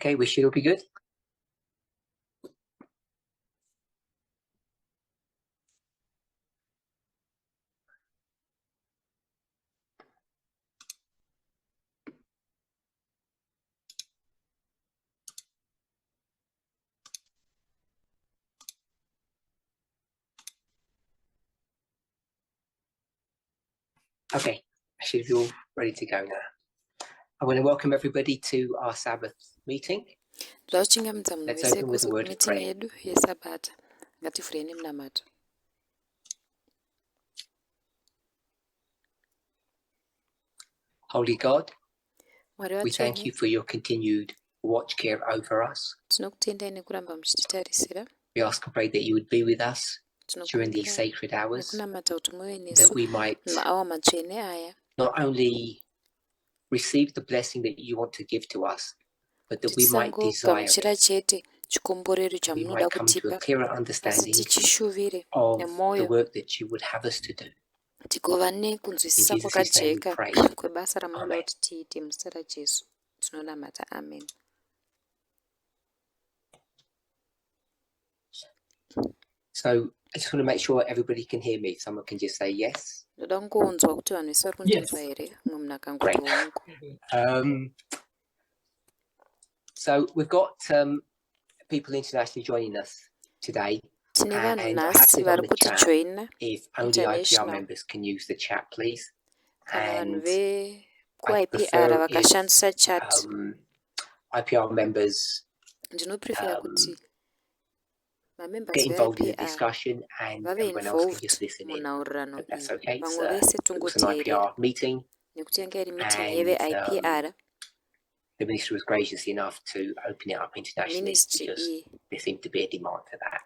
Okay, wish it'll be good. Okay, I should be all ready to go now. I want to welcome everybody to our Sabbath meeting. Let's open with a word of prayer. Holy God, we thank you for your continued watch care over us. We ask and pray that you would be with us during these sacred hours, that we might not only receive the blessing that you want to give to us, but that we might desire it. We might come to a clearer understanding of the work that you would have us to do. In Jesus' name we pray. Amen. So I just want to make sure everybody can hear me. Someone can just say yes. Yes. Great. So we've got people internationally joining us today. And I have said on the chat, if only IPR members can use the chat, please. And I prefer if IPR members get involved in the discussion and everyone else can just listen in. If that's okay. It was an IPR meeting and the minister was gracious enough to open it up internationally because there seemed to be a demand for that.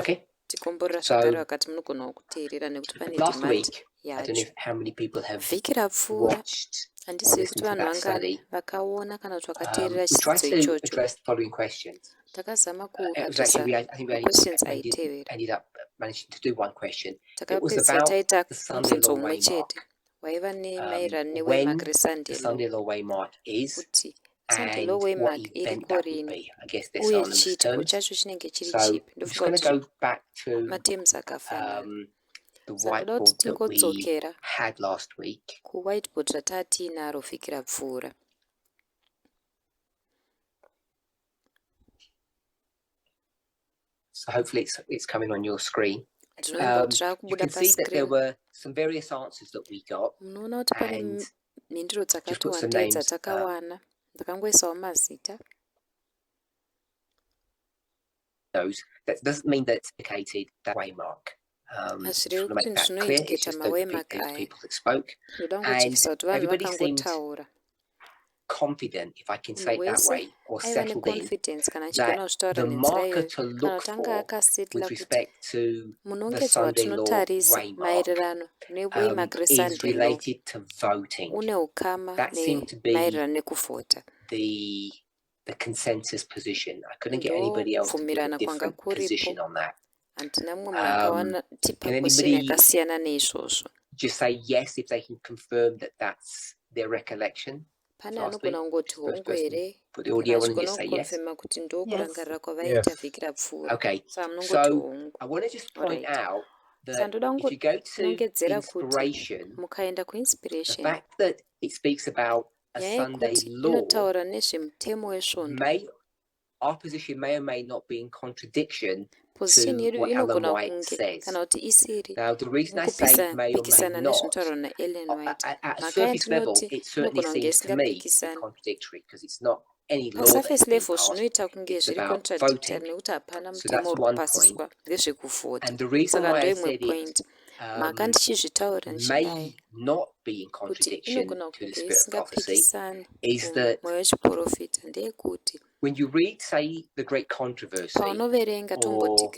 Okay. So last week, I don't know how many people have watched or listened to that study. We tried to address the following questions. It was actually, I think we ended up managing to do one question. It was about the Sunday law waymark. When the Sunday law waymark is, and what event that would be. I guess they're synonymous terms. So I'm just going to go back to the whiteboard that we had last week. So hopefully it's coming on your screen. You can see that there were some various answers that we got, and just put some names. Those. That doesn't mean that it's indicated that waymark. Just want to make that clear. It's just those people that spoke, and everybody seemed confident, if I can say it that way, or settled in, that the marker to look for with respect to the Sunday law waymark is related to voting. That seemed to be the consensus position. I couldn't get anybody else to give a different position on that. Can anybody just say yes if they can confirm that that's their recollection? Last week, first person, put the audio on and just say yes. Yes. Okay, so I want to just point out that if you go to inspiration, the fact that it speaks about a Sunday law our position may or may not be in contradiction to what Ellen White says. Now, the reason I say may or may not, at a surface level, it certainly seems to me contradictory because it's not any law that's been passed, it's about voting. So that's one point. And the reason why I said it may not be in contradiction to the spirit of prophecy is that when you read, say, the Great Controversy, or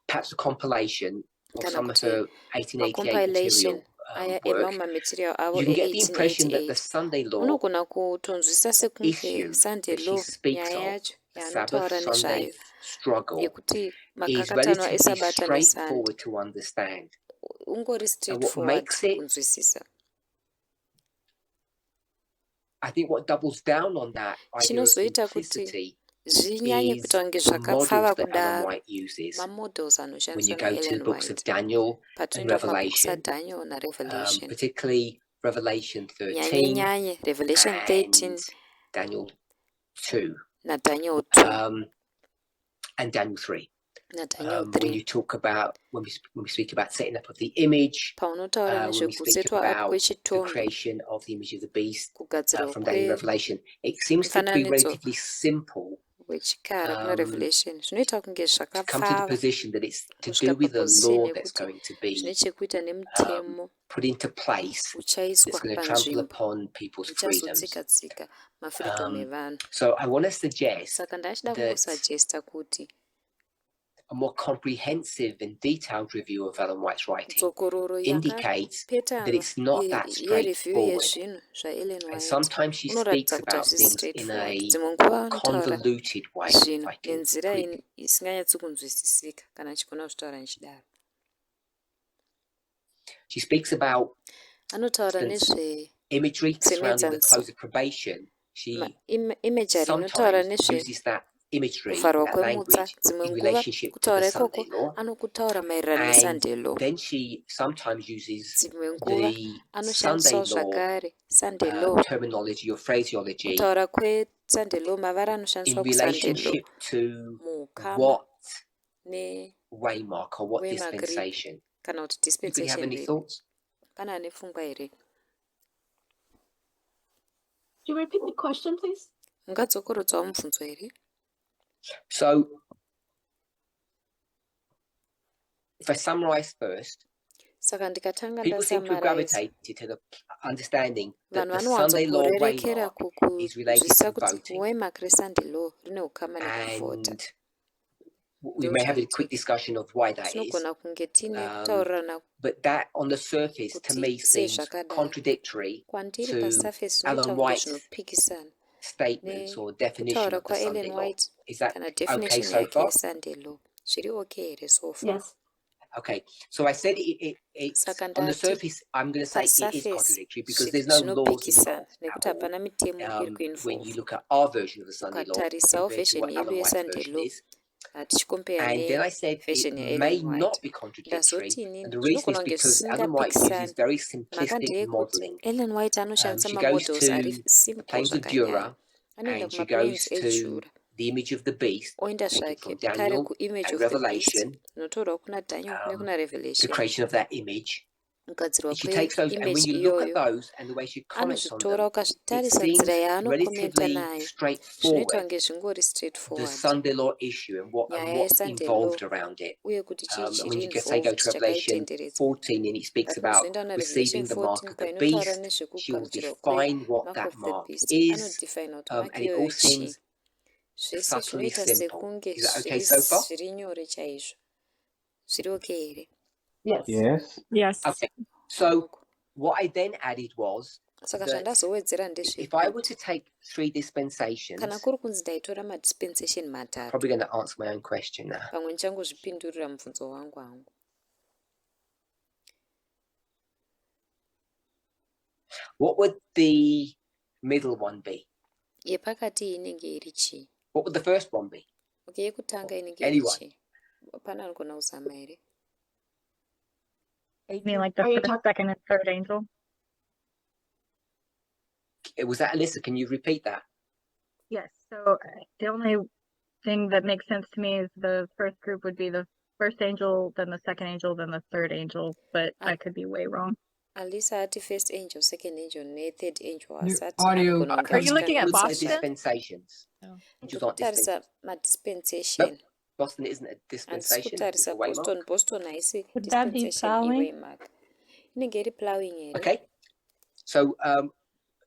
perhaps a compilation of some of her 1888 material work, you can get the impression that the Sunday law issue that she speaks of, the Sabbath Sunday struggle, is relatively straightforward to understand. And what makes it I think what doubles down on that idea of chinozoita kuti simplicity zvinyanye is kuita kunge the models zvakapfava that Ellen kudaro White uses. mamodels When you anoshandiswa go to the naEllen books of White Daniel and patinoenda kumabhuks Revelation, aDaniel naRevelation, particularly Revelation 13 nyanye Revelation 13 and Daniel 2 naDaniel 2 and Daniel 3. naDaniel When you talk about when we speak about setting up of the image, paunotaura when we speak nezvekusetwa up about the kwechitongo, creation of the image of the beast kugadzirwa from Daniel and Revelation, it seems to be mufananidzo relatively simple wechikara kuna Revelation. Zvinoita kunge to come to the zvakapfava position that it's to kusvika do with the paposition law that's yekuti going to be zvine chekuita nemutemo put into place uchaiswa that's going to trample panzvimbo upon people's freedoms. uchazotsika mafreedom evanhu. So I want to suggest Saka ndachida that kungosugesta kuti a more comprehensive and detailed review of Ellen White's writing dzokororo indicates that yakapetana it's not that yereview straightforward. yezvinhu zvaEllen And White sometimes she unoratidza speaks kuti about hazvisi things in straightforward. a Dzimwe nguva anotaura convoluted way, if zvinhu I can nenzira put it. isinganyatsi kunzwisisika kana achigona kuzvitaura nechidaro. She speaks about Anotaura imagery surrounding the nezvenetsanziso, close of probation. She imagery inotaura sometimes uses that imagery, nezvekuvharwa that kwemutsa. language, Dzimwe in nguva relationship to the kutaura Sunday ikoko law. anokutaura maererano And neSunday law. then she sometimes uses Dzimwe nguva the anoshandisawo Sunday law zvakare Sunday law, terminology or phraseology kutaura kweSunday law, mavara anoshandiswa in kuSunday law relationship to muukama what neWaymark Waymark or what dispensation. kana kuti Anybody have dispensation any read. thoughts? Kana ane pfungwa here? Could you repeat the question, please? Ungadzokorodzawo mubvunzo here? So, if I summarize first, Saka ndikatanga people seem to have ndasamaraiza, gravitated to the understanding that vanhu the Sunday law vanowanzokurerekera Waymark is related kukuzwisisa to kuti voting. Waymark reSunday law rine ukama nekuvhota. And we may have a quick discussion of why that is. Tinogona kunge tine kutaurirana But that on the surface to me kuti sei seems zvakadaro. contradictory Kwandiri to pasurface zvinoita Ellen kunge White's zvinopikisana statements or definition nekutaura of the Sunday kwaEllen law. White Is that kana okay definition so yake far? yeSunday law. Zviri okay here so far? Yes. Okay, so I said it's Saka on the ndati surface. I'm going to say it is pasurface contradictory because there's no laws zvinopikisana involved nekuti at all. hapana mitemo iri When you kuinvolve. look at our version of the Sunday law Ukatarisawo compared to version what yedu Ellen White's yeSunday version law is, tichikompare and then I said neversion it may yaEllen White, not be contradictory, ndazoti inini and the reason zvinogona is kunge because Ellen White uses zvisingapikisani. very Mhaka simplistic ndeyekuti modeling. Ellen White anoshandisa She goes mamodels to ari the simple plains of zvakanyanya. Dura, Anoenda and she kumaplains goes to eJura the image of the beast, oenda taken zvake from kare Daniel kuimage and of the beast Revelation, inotorwa kuna Daniel nekuna the Revelation, creation of that image. kugadzirwa And she takes those, and when kweimage you look at iyoyo those and the way she comments on anozvitora them, it ukazvitarisa seems nzira yaanokomenta relatively nayo zvinoita straightforward, kunge zvingori the straightforward Sunday law issue and nyaya what's yeSunday law involved around it. uye kuti chii And chiri when you say go involved to Revelation chakaitenderedza. 14 and it speaks about Patinozoenda kuna receiving Revelation the mark 14 of the painotaura beast, she will nezvekugamuchirwa define what kwemark that of the mark beast. is, Anodefine kuti and mark it all iyoyo chii. seems Zvese subtly zvinoita simple. sekunge Is that okay so far? zviri nyore chaizvo. Zviri okay here? Yes. Yes. Yes. Okay. So what I then added was Saka that zvandazowedzera if I were ndezvekuti to take 3 dispensations, kana kuri kunzi ndaitora madispensation matatu, probably going to answer my own question now. pamwe ndichangozvipindurira mubvunzo wangu hangu. What would the middle one be? Yepakati inenge iri chii? What would the first one be? Okay, yekutanga inenge iri Anyone? chii? Pana anogona kuzama here? You mean like the first, second, and third angel? Was that Alyssa? Can you repeat that? Yes. So the only thing that makes sense to me is the first group would be the first angel, then the second angel, then the third angel, but I could be way wrong. Alisa ati first angel, second angel, third angel. Audio. Are you looking at The Boston? dispensations. No. Angels aren't dispensation. Madispensation. Nope. Boston isn't a dispensation. It's a Andisikutarisa Waymark. Boston haisi Would that be dispensation plowing? iWaymark. Inenge iri plowing here. Okay. So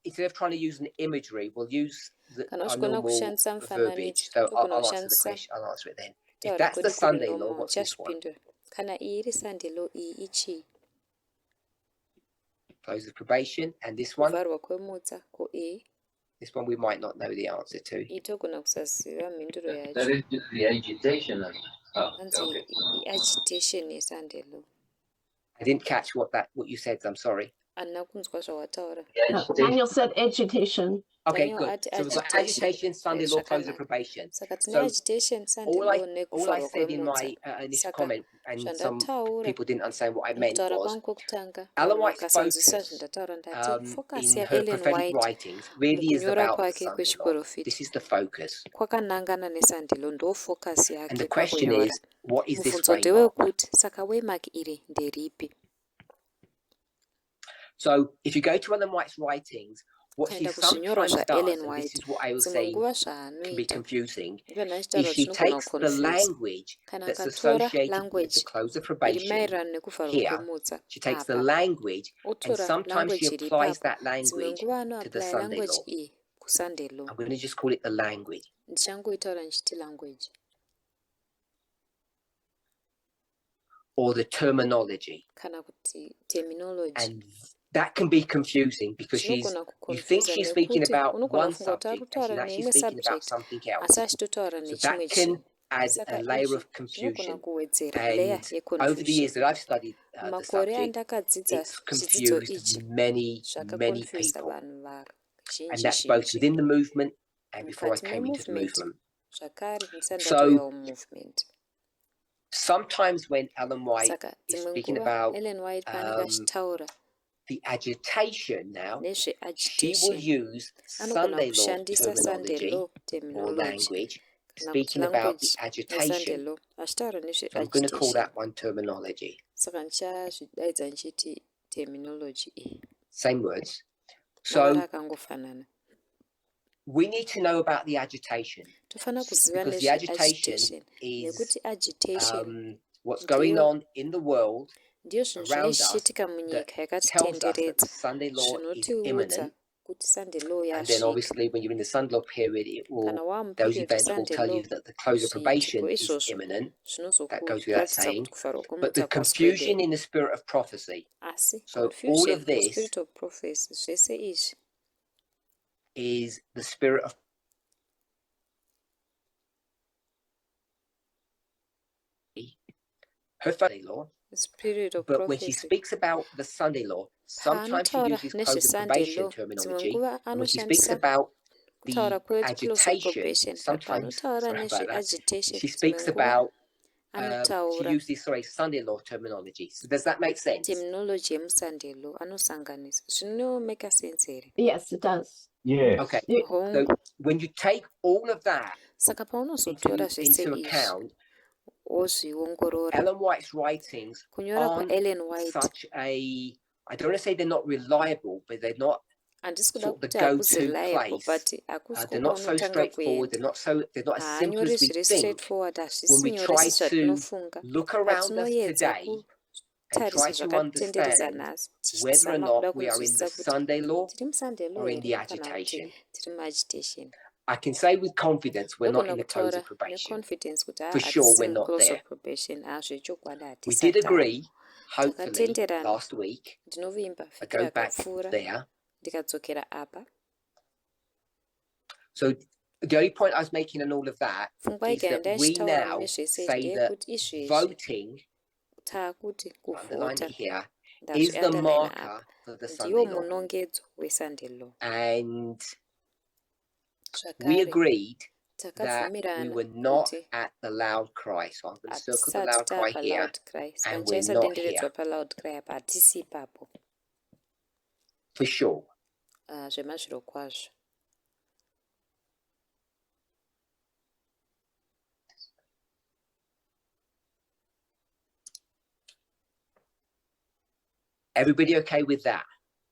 instead of trying to use an imagery, we'll use Kana our uchigona normal kushandisa verbiage. mufananidzo, So unogona I'll answer the kushandisa question. I'll answer it then. If taura that's the kwedu Sunday kuri law, normal, what's this one? uchazvipindura. Kana iyi iri Sunday law, iyi ichii? Close of probation, and this one. Kuvharwa kwemutsa, ko iyi. This one we might not know the answer to. Itogona kusaziva mhinduro That yacho. is just the agitation. Hanzi Okay. agitation yeSunday law. I didn't catch what you said. I'm sorry. Handina kunzwa zvawataura. Daniel said agitation. Okay, Daniel good. ati So we've got agitation. agitation, Sunday law, close of Zvakanaka. probation. Saka tine So agitation, Sunday all law I nekufarwa said in kwemutsa. my initial Saka comment, and some zvandataura people didn't understand what I meant, mukutaura was kwangu kwekutanga Ellen vanhu White's vakasanzwisisa focus zvandataura ndati focus in her yaEllen prophetic White writings really is mukunyora about the kwake Sunday law. kwechiprofita This is the focus. kwakanangana neSunday law ndo focus And the yake question pakunyora. is, what is this Mubvunzo waymark? ndewekuti saka waymark iri nderipi? So if you go to Ellen White's writings, what she Ukaenda kuzvinyorwa sometimes does, zvaEllen and this White, is what I was dzimwe saying nguva can be zvaanoita confusing, ndipena is achitaura she zvinogona takes the kuconfuse. language Kana that's akatora associated with the language close of iri probation maererano nekuvharwa here. kwemutsa She takes the apa language, and otora sometimes she language iri applies ipapo. that Dzimwe language nguva to the anoapply Sunday language law. iyi kuSunday law. I'm going to just call it the language. Ndichangoitaura ndichiti language Or the terminology. kana kuti terminology. And that can be confusing because Zvinogona you think kuconfuse she's speaking nekuti about unogona one kufunga kuti ari subject and she's kutaura actually neimwe speaking about subject something asi else. achitotaura So nechimwe that can chinhu. add Saka a layer izvi of zvinogona confusion. kuwedzera layer And over the years yeconfusion. that I've studied the Makore subject, andakadzidza it's chidzidzo confused ichi many zvakaconfusa people. vanhu And that's both vazhinji within the movement and before I mukati came into the memovement movement. zvakare ndisati So ndatouyawo mumovement. sometimes when Ellen White Saka is dzimwe speaking nguva about Ellen White paanenge achitaura the agitation now, she will nezveagitation use anogona Sunday law kushandisa Sunday terminology law or terminology language, kana kuti speaking about the language yeSunday agitation. law achitaura So I'm going to call nezveagitation. that one terminology. Saka ndichazvidaidza ndichiti terminology iyi Same words. mavara So akangofanana. we need to know about the agitation Tofana kuziva because the agitation nezveagitation is nekuti agitation what's going on in the world ndiyo zvinhu around us zvinoitika that munyika tells us that the yakatitenderedza Sunday law is zvinotiudza imminent. kuti Sunday law And then yasvika. obviously when you're in the Sunday law period, Kana those wamuperiod events will Sunday tell law you that the close of probation zviitiko is izvozvo imminent. That goes without zvinozokuratidza saying. kuti kufarwa But the kwemutsa confusion kwaswedera. in the spirit of prophecy. Asi So all confusion of this muspirit of prophecy zvese izvi is the spirit of her Sunday law. spirit of But when she prophecy. speaks about the Sunday law, sometimes she Paanotaura uses close of nezveSunday probation law dzimwe terminology. nguva And when she speaks anoshandisa about kutaura the kweclose of agitation, probation. sometimes Paanotaura sorry about that. nezveagitation She dzimwe speaks nguva about she anotaura uses Sunday law terminology. So does that make sense? terminology yemuSunday law anosanganisa. Zvinomeka sense here. Yes, it does. Yes. Okay. Hongu. So when you take all of that Saka paunozotora zvese into izvi account, wozviongorora Ellen White's writings kunyora aren't kwaEllen White such a, I don't want to say they're not reliable, but they're not handisi kuda sort of the kuti hakuzi go-to reliable place. but hakusi They're not so kwaunotanga straightforward. kuenda. They're not as simple Haanyori as we zviri think straightforward when hazvisi we nyore try to sezvatinofunga look around us patinoedza today and try kutarisa to zvakatenderedza understand nhasi whether or tichizama kuda not we are in the kunzwisisa kuti Sunday law tiri muSunday law or in the here kana kuti agitation. tiri muagitation. I can say with confidence we're not Ndogona in the close kutaura of probation. neconfidence kuti For sure hatisi we're not muclose there. of probation zvechokwadi We did hatisatamo. agree, hopefully, Takatenderana. last week. Ndinovimba I fikira go back akapfuura there. ndikadzokera apa. So the only point I was making in all of that Pfungwa is yega that we ndaishitaura now nezvese say that ndeyekuti izvezvi voting, taakuti underline kuvhota it here, is the ndazviandanhaina apa marker for the ndiyo Sunday law. munongedzo weSunday law. And we Zvakare agreed that we takabvumirana were not kuti at the loud cry. So I'm going to circle the hatisati loud cry taapa here, loud cry saka and we're ndichaisa not denderedzwa here paloud cry apa hatisi ipapo. for sure. Zvemazviro kwazvo. Everybody okay with that?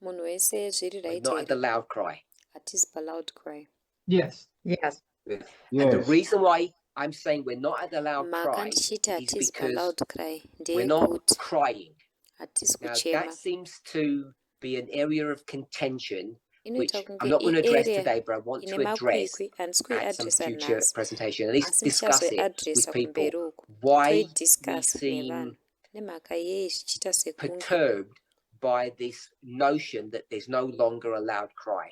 Munhu wese zviri We're right not at the here loud cry. hatisi paloud cry. Yes. Yes. And Yes. the reason why I'm saying we're not at the loud Maka cry ndichiti is hatisi because paloud cry we're not ndeyekuti crying. hatisi Now kuchema. that seems to be an area of contention which Inoita kunge I'm not going to address iarea today, but I want ine to address makwikwi handisi at some kuiadresa future nhasi presentation, at least asi discuss it with ndichazoiadresa people. kumberi uko Why we toidiscuss nevanhu seem nemhaka yei zvichiita sekunge perturbed by this notion that there's no longer a loud cry.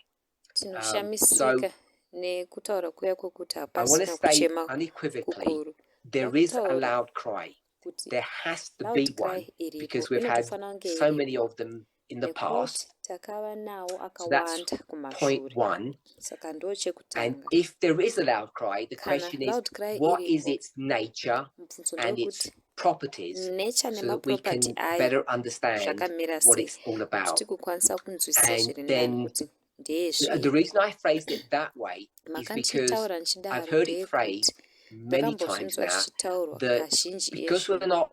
tinoshamisika nekutaura kuya kwekuti I want hapasina to state kuchema unequivocally, kukuru. there is a Ndakutaura loud cry. kuti There has to loud be cry one iripo because we've had inotofana kunge so many iripo of them in the past. takava nawo So that's akawanda point kumashure. one. Saka ndo And chekutanga. if there is a loud cry, the Kana question is, loud cry what is iripo. its nature Mubvunzo and its ndokuti properties, nature so that we can nemaproperty ayo better understand zvakamira what sei it's all kuti about. tikukwanisa kunzwisisa And zviri nani then kuti the ndeyezvei. reason I phrased it that way is because Makandichitaura I've nchidaro heard it phrased ndeyekuti many times ndakambozvinzwa now zvichitaurwa that kazhinji because we're ezvino not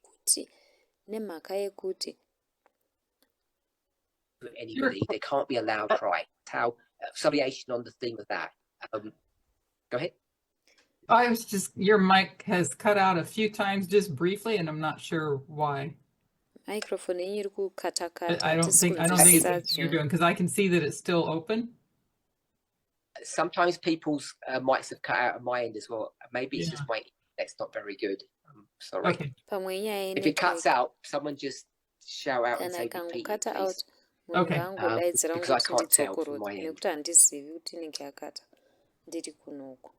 kuti nemhaka yekuti with anybody, there can't be a loud cry. How variation on the theme of that. Go ahead. I was just, your mic has cut out a few times just briefly, and I'm not sure why. microphone yenyu iri kukata-kata I don't hatisi think it's kunzwisisa anything you're zvinhu. doing, because I can see that it's still open. Sometimes people's mics have cut out at my end as well. Maybe it's Yeah. just my internet's not very good. I'm sorry. Okay. Pamwe inyaya If it cuts yenetwork out, someone just shout out and kana say repeat, ikangokata please. out munhu Okay. ngaangodaidzira Because I ngoti can't tell from ndidzokorodze my end. nekuti handizivi kuti inenge yakata ndiri kunoku.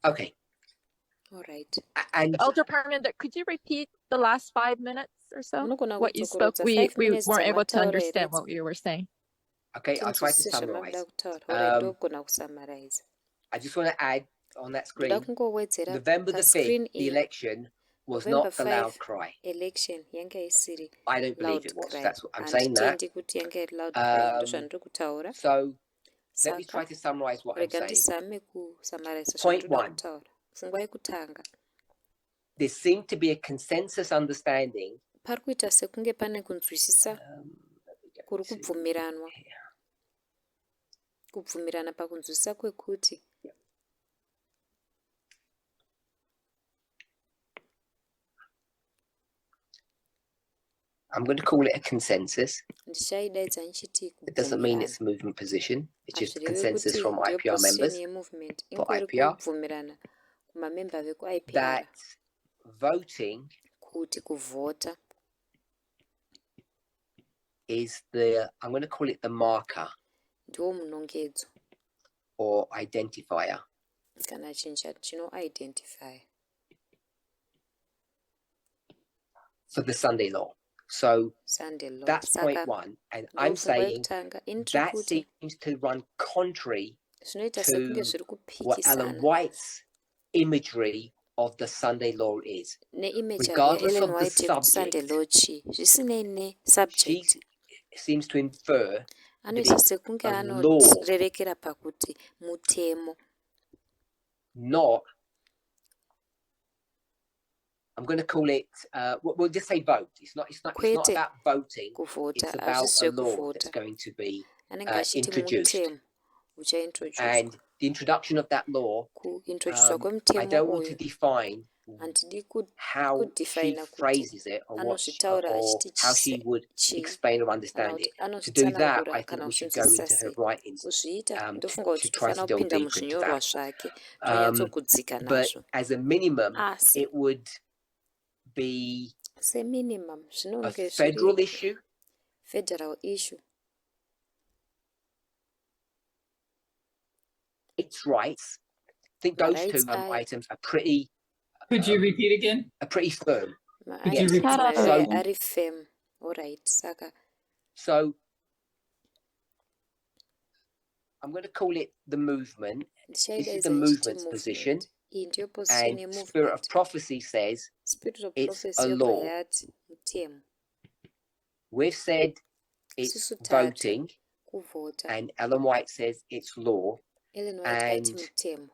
Okay. All right. And Elder Parminder, could you repeat the last 5 minutes or so? Munogona What you spoke, kudzokorodza we 5 minutes weren't able to dzamataura understand here. what you were saying. okay, I'll try to Tinzwisise summarize. zvamavida kutaura. All right, ndogona kusummarize. I just want to add on that Ndoda screen, kungowedzera November the 5th, pascreen the iyi election was November not the loud 5 cry. election yanga isiri I don't believe loud it was. cry. That's what I'm saying that. Handitendi kuti yanga iri loud cry. Ndozvandiri kutaura. So let me Saka try to summarize what I'm rega saying. ndizame kusummarize Point zvandoda one. kutaura. Pfungwa yekutanga. There seemed to be a consensus understanding. Pari kuita sekunge pane kunzwisisa kuri kubvumiranwa. Kubvumirana pakunzwisisa kwekuti I'm going to call it a consensus. ndichaidaidza nchiti It doesn't mean it's a movement position. It's just a consensus from IPR members yemovement for ingori IPR kubvumirana kumamemba veku-IPR that voting kuti kuvhota is I'm going to call it the marker ndiwo munongedzo or identifier kana chinhu chino-identify for the Sunday law. So Sunday law. that's point Saka one. And I'm ndopfungwa saying yekutanga indiri that kuti seems to run contrary zvinoita sekunge to zviri what Ellen kupikisana White's imagery of the Sunday law is. neimage Regardless yaEllen of the White yekuti Sunday subject, law chi zvisinei she nesubject seems to infer anoita it's sekunge a law, anorerekera pakuti mutemo not, I'm going to call it, we'll just say vote. It's not Kwete about voting. kuvhota It's about a hazvisi law that's zvekuvhota going to be anenge achiti introduced. mutemo uchaintroduced. And the introduction of that law, kuintroducwa I kwemutemo don't want to uyu define handidi how she kudefina kuti phrases it or anozvitaura achiti how she would explain or understand it. To do that, I think we should go into her writings kuzviita ndofunga kuti to try tofanira to delve kupinda deeper into muzvinyorwa that. zvake tonyatsokudzika But nazvo as a minimum, asi it would be seminimum a zvinonge federal zviri issue, federal issue its rights. I think those Rights two are- items are pretty Could you repeat again? firm. Could you repeat that So- again? ari fem alright saka So I'm going to call it the movement. This is ndichaidaidza the ichiti movement's position, movement iyi ndiyo position and Spirit of yemovement Prophecy says spirit of it's prophecy a yobva law. yati mutemo We've said it's Isusu tatu. voting, kuvhota and Ellen White says it's law. Ellen White ati and- mutemo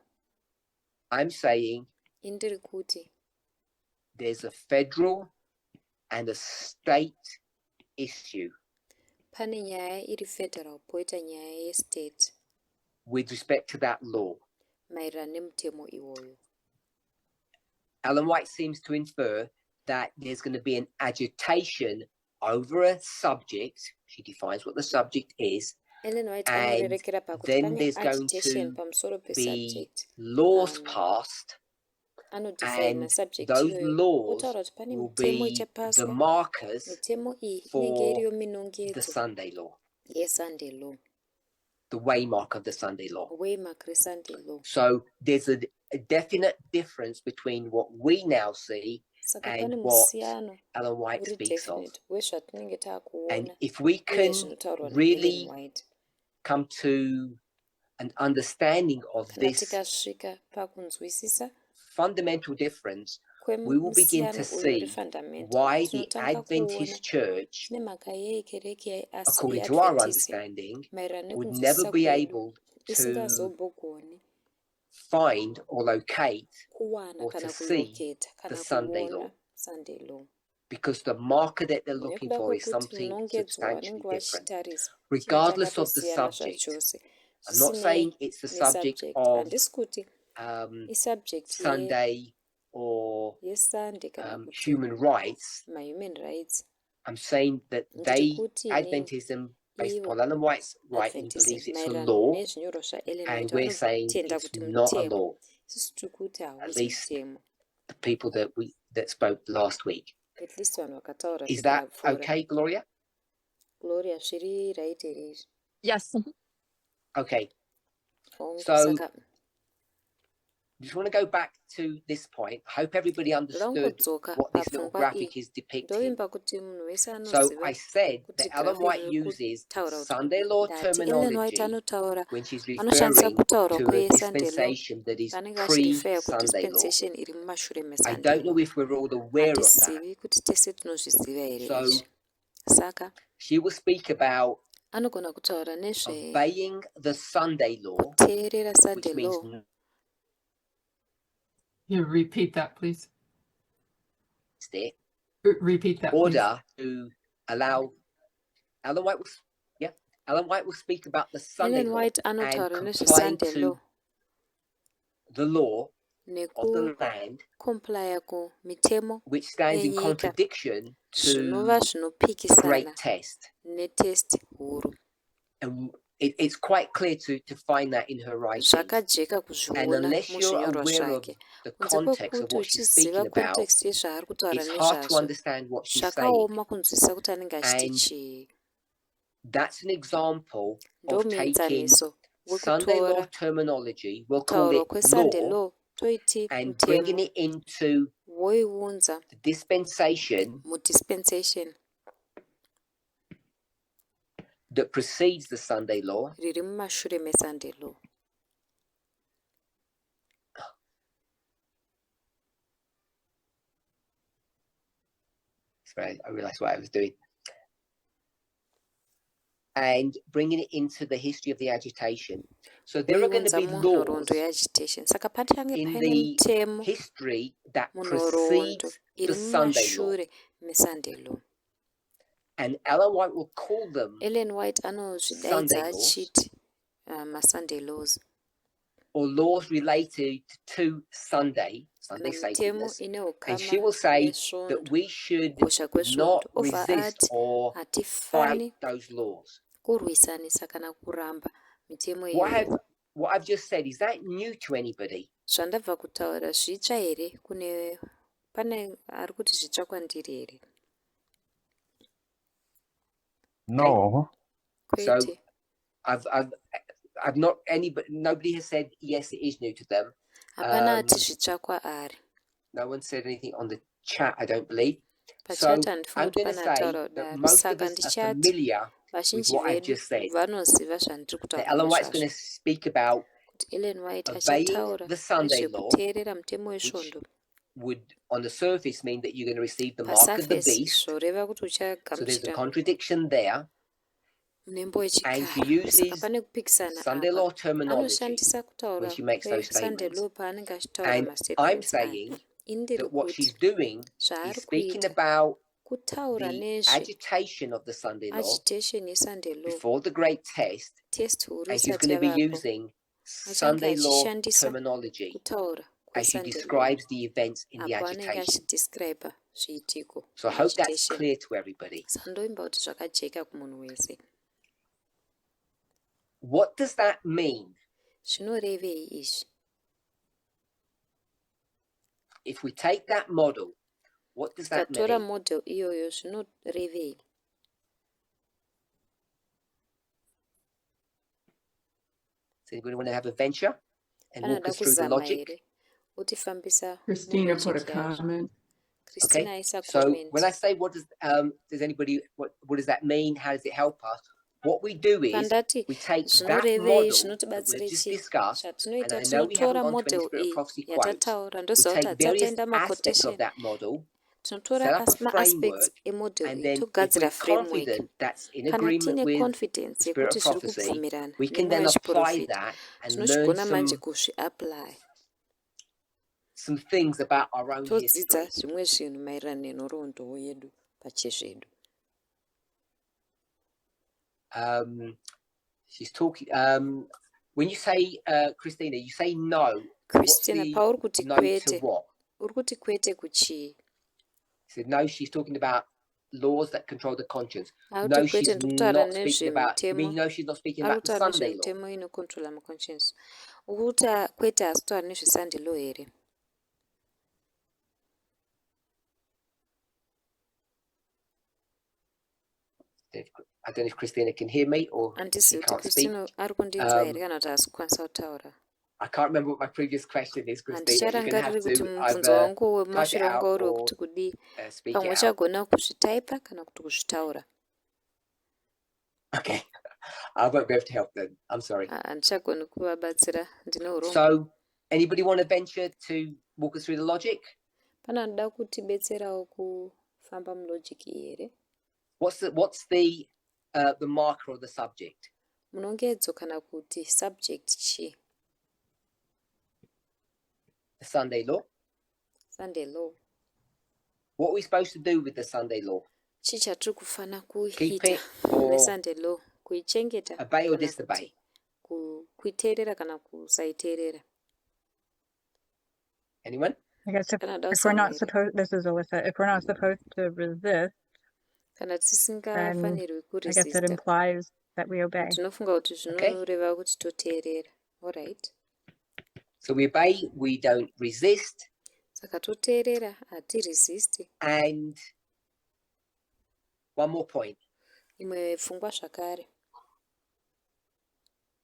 I'm saying indiri kuti there's a federal and a state issue pane nyaya iri federal poita nyaya yestate with respect to that law. maererano nemutemo iwoyo. Ellen White seems to infer that there's going to be an agitation over a subject. She defines what the subject is. Ellen White And anorerekera pakuti then pane there's going agitation to pamusoro Be pesubject laws Um, passed, anodefina and subject those iyoyo laws otaura kuti pane will mitemo be the ichapaswa markers mitemo iyi for inenge iriyo the minongedzo Sunday law, yesunday law the waymark of the Sunday law. waymark resunday law So there's a definite difference between what we now see saka and pane what musiyano Ellen White uri speaks of. definite wezvatinenge And taakuona if we uye can zvinotaurwa naEllen really White, come to an understanding of kana this tikasvika pakunzwisisa fundamental difference, we will begin to kwemusiyano uyu uri see fundamental, why the tinotanga kuona Adventist church, chine mhaka yei kereke according to our yeadventisi understanding, maererano would never nekunzwisisa be kwedu able to isingazobogoni find or locate kuwana or to kana see kuloketa the kana Sunday kuona law, Sunday law, because the marker that they're looking nekuda for is kwekuti something minongedzo substantially wanenge different, vachitarisa chinhu regardless of the chakatosiyana subject. zvachose. I'm not Zvisinei saying it's the subject nesubject, of handisi kuti isubject Sunday or yesunday kana kuti human rights. mahuman rights. I'm saying that Ndiri kuti Adventism, based ivo upon Ellen White's writing, Adventism believes it's a maererano law, nezvinyorwa zvaEllen and White we're saying vanotenda it's kuti not a mutemo, law. isusu tiri kuti At hausi least mutemo, the people that spoke last week. at least vanhu vakataura Is vhiki that rapfuura. okay, Gloria? Gloria, zviri right here izvi? Yes. Okay. Oh, So saka just want to go back to this point. I hope everybody understood ndongotsoka what this little papfungwa graphic iyi is depicting. ndovimba kuti munhu wese So anoziva I said kuti that Ellen grafu White iri uses kutaura kuti Sunday law ndati Ellen White terminology anotaura, when she's anoshandisa referring kutaura to a kweSunday law dispensation that is vanenge vachirifeya pre-Sunday law. kudispensation iri mumashure I meSunday don't know law. if we're all aware of that. Hatizivi kuti tese tinozviziva here So izvi. Saka she will speak about anogona kutaura nezve obeying the Sunday law, kuteerera which Sunday means law. You repeat that, please. it, Repeat that, in please. order to allow Ellen White will speak about the Sunday Ellen law White and anotaura nezve complying Sunday law to the law of the land, nekukomplya kumitemo which stands in yenyika contradiction zvinova to the zvinopikisana great test. netest huru. And it's quite clear to find that in her writings. Zvakajeka And kuzviona unless you're muzvinyorwa aware of zvake. the Kunze context of kwekuti what she's uchiziva speaking about, context yezvaari kutaura it's hard to nezvazvo, understand what she's saying. zvakaoma kunzwisisa kuti anenge achiti And chii. that's an example Ndo of taking muenzaniso Sunday law wekutora terminology, we'll call kutaurwa it kweSunday law, law toiti and bringing mutemo it into woiunza the dispensation mudispensation that precedes the Sunday law. riri mumashure meSunday law. Sorry, I realized what I was doing. And bringing it into the history of the agitation. So there are going to be laws munhoroondo yeagitation. Saka pachange in paine the mutemo history that munhoroondo precedes iri the Sunday law. mumashure meSunday law. And Ellen White will call them Ellen White anozvidaidza Sunday laws, achiti maSunday laws, or laws related to Sunday kana mitemo sacredness. ine And she ukama will say that nesvondo, we should kukosha kwesvondo. not Obva resist ati or hatifani fight those laws. kurwisanisa kana kuramba mitemo What iyoyo. I've just said, is that new to anybody? Zvandabva kutaura zvitsva here? Pane ari kuti zvitsva kwandiri here? No. So Kwete. I've not nobody has said yes, it is new to them. Hapana ati zvitsva kwaari. No one said anything on the chat, I don't believe. So Pachati I'm handifungi kuti going to pane say ataura that kudaro. most of Saka us are ndichati familiar with vazhinji what I've vedu just said. vanoziva zvandiri That kutaura Ellen White's going nezvazvo. to speak about Kuti Ellen White obeying achataura the Sunday law, nezvekuteerera mutemo which wesvondo. would on the surface mean that you're going to receive the mark of the Pasurface beast. zvoreva kuti So there's a uchagamuchira contradiction there. munembo And she wechigaro. Saka uses pane kupikisana Sunday apa. law terminology Anoshandisa kutaura when she makes those kweSunday statements. law paanenge achitaura And I'm mastatements aya. saying Indiri that what kuti she's doing zvaari is speaking kuita about kutaura the nezve agitation of the Sunday law agitation yeSunday law, before the great test, test huru and she's isati going to be yavapo. using Achange Sunday law achishandisa terminology kutaura as she kweSunday law describes the events in the apo anenge agitation. achidescribe zviitiko So I hope that's agitation. clear to everybody. Saka ndoimba kuti zvakajeka kumunhu wese. What does that mean? Zvinorevei izvi? If we take that model, what does that Tikatora mean? model iyoyo zvinorevei? Does anybody want to have a venture and walk Panoda us through the kuzama logic? here utifambisa Christina put a mulogic yazvo. comment. Christina aisa So comment. when I say what does that mean? How does it help us? What we do is Pandati we take that zvinorevei model that zvinotibatsira we've just chii? discussed, and Zvatinoita I know we haven't tinotora gone to any model Spirit of iyi Prophecy quotes. yatataura We ndoziva kuti take hatisati various taenda aspects maquotation. of that model, Tinotora set up a ma-aspects framework, emodel and iyi then if togadzira we're framework. confident that's in Kana agreement tine with confidence the Spirit yekuti of zviri Prophecy, kubvumirana we can nemweya then apply wechiprofita, that and learn tinochigona manje kuzviapply, some things about our own todzidza history. zvimwe zvinhu maererano nenhoroondo yedu pachezvedu. She's talking. When you say, Christina, you say no. Christina, What's the pauri kuti no to kwete, what? uri kuti kwete kuchii? She said no. She's talking about laws that control the conscience. Ari No, kuti kwete she's ndikutaura not speaking about. You mean nezvemitemo, no? She's not speaking ari about the kutaura Sunday law. nezvemitemo inokontrola maconscience. Ukuti kwete asi kutaura nezvesunday law here. I don't know if Christina can hear me or she Handisizi kuti can't speak. Christina ari kundinzwa here kana kuti haasi kukwanisa kutaura. I can't remember what my previous question is, Christina. You're going to Handicharangariri have kuti to mubvunzo either wangu type it wemashure wanga out uri or wekuti kudii, speak pamwe it out. uchagona kuzvitaipa kana kuti kuzvitaura. Okay. I won't be able to help them. I'm sorry. Handichagoni kuvabatsira, ndine urombo. So, anybody want to venture to walk us through the logic? Pana anoda kutibetserawo kufamba mulogic iyi here? What's the marker or the subject? Munongedzo kana kuti subject chii? The Sunday law. Sunday law. What are we supposed to do with the Sunday law? Chii chatiri kufana Keep kuita it or nesunday law? Kuichengeta obey or kana disobey? kuti kuiteerera kana kusaiteerera? Anyone? I guess Kana if dao we're not Samuel. supposed, this is Alyssa, if we're not supposed to resist, Kana tisingafanirwi I guess it kuresista, implies that we obey. tinofunga kuti Okay. zvinoreva kuti toteerera. Alright. So we obey, we don't resist, Saka toteerera, hatiresist. and one more point. Imwe pfungwa zvakare.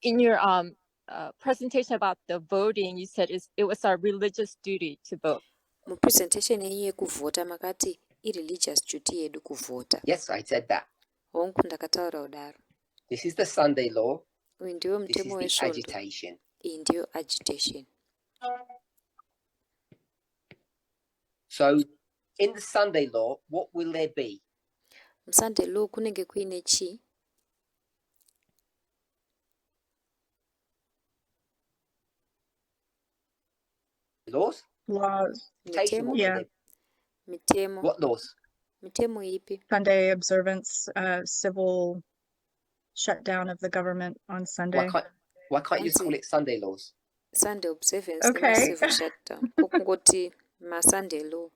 In your presentation about the voting, you said it was our religious duty to vote. Mupresentation yenyu yekuvhota makati ireligious duty yedu kuvhota. Yes, I said that. Hongu ndakataura kudaro. This is the Sunday law. Uyu ndiwo This mutemo is the wesvondo. agitation. Iyi ndiyo agitation. So, in the Sunday law, what will there be? Musunday law kunenge kuine chii? Laws? Laws, Agitation, what Mitemo? will Yeah. there be? Mitemo. What laws? Mitemo ipi? Sunday observance, civil shutdown of the government on Sunday. Why can't you just call it Sunday laws? Sunday observance Okay. nema-civil shutdown. Kokungoti ma-Sunday law.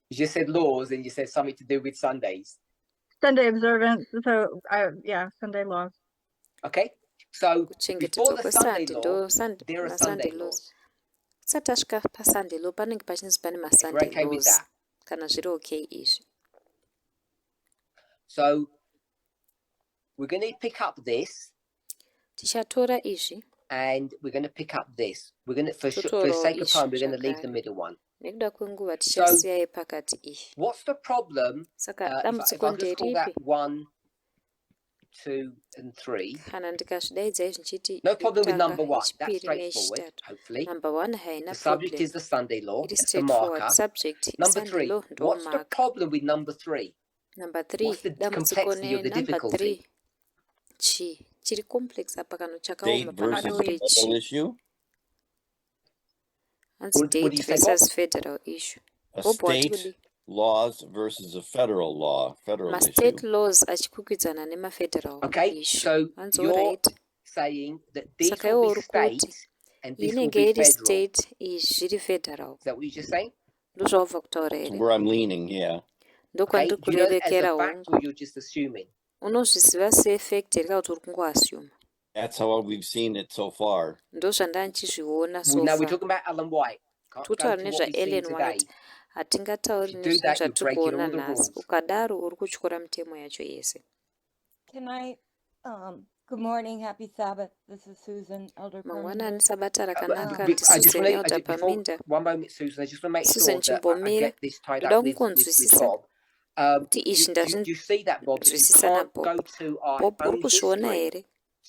You just said laws and you said something to do with Sundays. Sunday observance, so yeah, Sunday laws. Okay? So, before Kuchengetedzwa the Sunday kweSunday law, ndo there are ma-Sunday Sunday laws. laws. Tisati tasvika paSunday law panenge pachinzi pane If we're ma-Sunday okay with laws. that. Kana zviri okay izvi. So, we're going to pick up this Tichatora izvi and we're going to pick up this. We're going to, for Totorawo the sake of time, izvi we're going to leave zvakare. the middle one. Nekuda kwenguva tichasiya yepakati iyi. What's the problem? Saka If dambudziko I just call that nderipi? 1, 2, and 3. Kana ndikazvidaidza izvi nchiti No problem with yekutanga, number 1. That's yechipiri straightforward, neyechitatu. hopefully. Number 1 haina The subject problem. is the Sunday law. It is It's the straightforward. marker. Subject Number Sunday 3. law ndo What's the marker. problem with number 3? Number 3 What's the dambudziko complexity of the nenumber 3 difficulty? chii chiri complex apa kana State chakaoma versus panori federal chii? issue. Hanzi What do state you say, Bob? versus federal issue. A Bob wati state kudi? laws versus a federal law, federal Ma-state issue. laws achikwikwidzana nema-federal Okay, issue. so Hanzi you're alright. saying that these Saka will iwo be uri kuti state and this will inenge be iri federal. state izvi zviri federal. Is that what you're just saying? Ndo zvawabva kutaura That's here. where I'm leaning, yeah. Ndo Okay, kwandiri do you know that as kurerekera a fact hongu. or you're just assuming? Unozviziva seeffect here kana kuti uri kungoassume? That's how we've seen it so far. Ndo zvandanga ndichizviona Well, so now we're far. talking about Ellen White. Can't go Tutaura to what we've nezvaEllen seen White. today. Hatingatauri If you do nezvinhu that, you're zvatiri breaking kuona all the nhasi. rules. Ukadaro uri kutyora mitemo yacho yese. Can I Good morning. Happy Sabbath. This is Susan, Elder mangwanani Parminder. sabata rakanaka I just ndisusan want elder to, before Parminder. one moment, Susan, I just want to make Susan sure that I chimbomira get this tied ndoda up with kungonzwisisa Bob. kuti izvi Do you see that, Bob? That you ndazvinzwisisa can't naBob. go to our Bob uri own kuzviona history here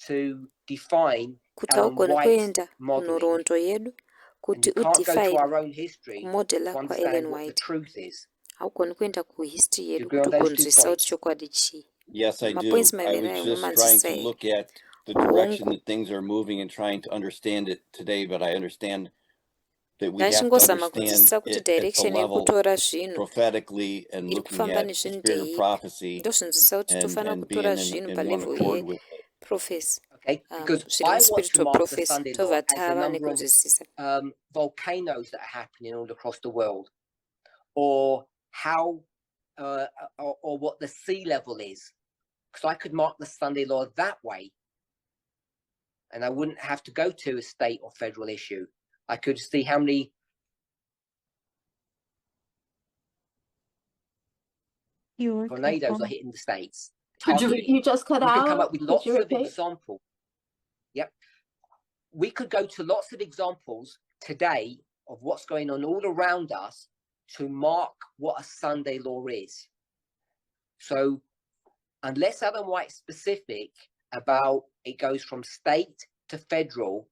to define kuti Ellen haugoni White's kuenda modeling, kunhoroondo yedu and kuti you can't go to udefine our own history kumodhela to kwaEllen understand what the White. truth is. Haugoni kuenda kuhistory Do you yedu agree kuti on those 2 ugonzwisisa kuti points? chokwadi chii. Yes, I Mapoints do. I maviri was ayo just trying mumanzwisisa to here. look at the direction Hongu that things are moving and trying to understand it today, but I understand that we have to ndachingozama understand kunzwisisa kuti it at the direction level yekutora zvinhu prophetically and iri looking kufamba at the nezvinhu spirit of ndeipi. prophecy Ndozvinzwisisa kuti tofanira and kutora being zvinhu in one palevel accord with it. yeprofesi Okay, because zviri I want to muspiritual mark the prophecy Sunday law tobva as the tava number of nekunzwisisa. volcanoes that are happening all across the world, or how, or what the sea level is. Because I could mark the Sunday law that way, and I wouldn't have to go to a state or federal issue. I could see how many tornadoes are hitting the states. Could you You just cut We could come out. up with Could lots you of repeat? examples. Yep. We could go to lots of examples today of what's going on all around us to mark what a Sunday law is. So unless Ellen White's specific about it goes from state to federal,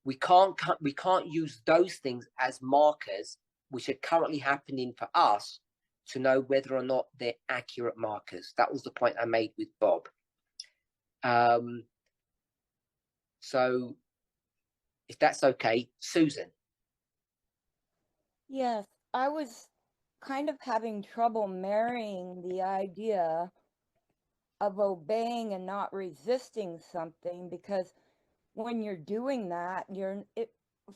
we can't use those things as markers which are currently happening for us to know whether or not they're accurate markers. That was the point I made with Bob. So if that's okay, Susan. Yes, I was kind of having trouble marrying the idea of obeying and not resisting something, because when you're doing that,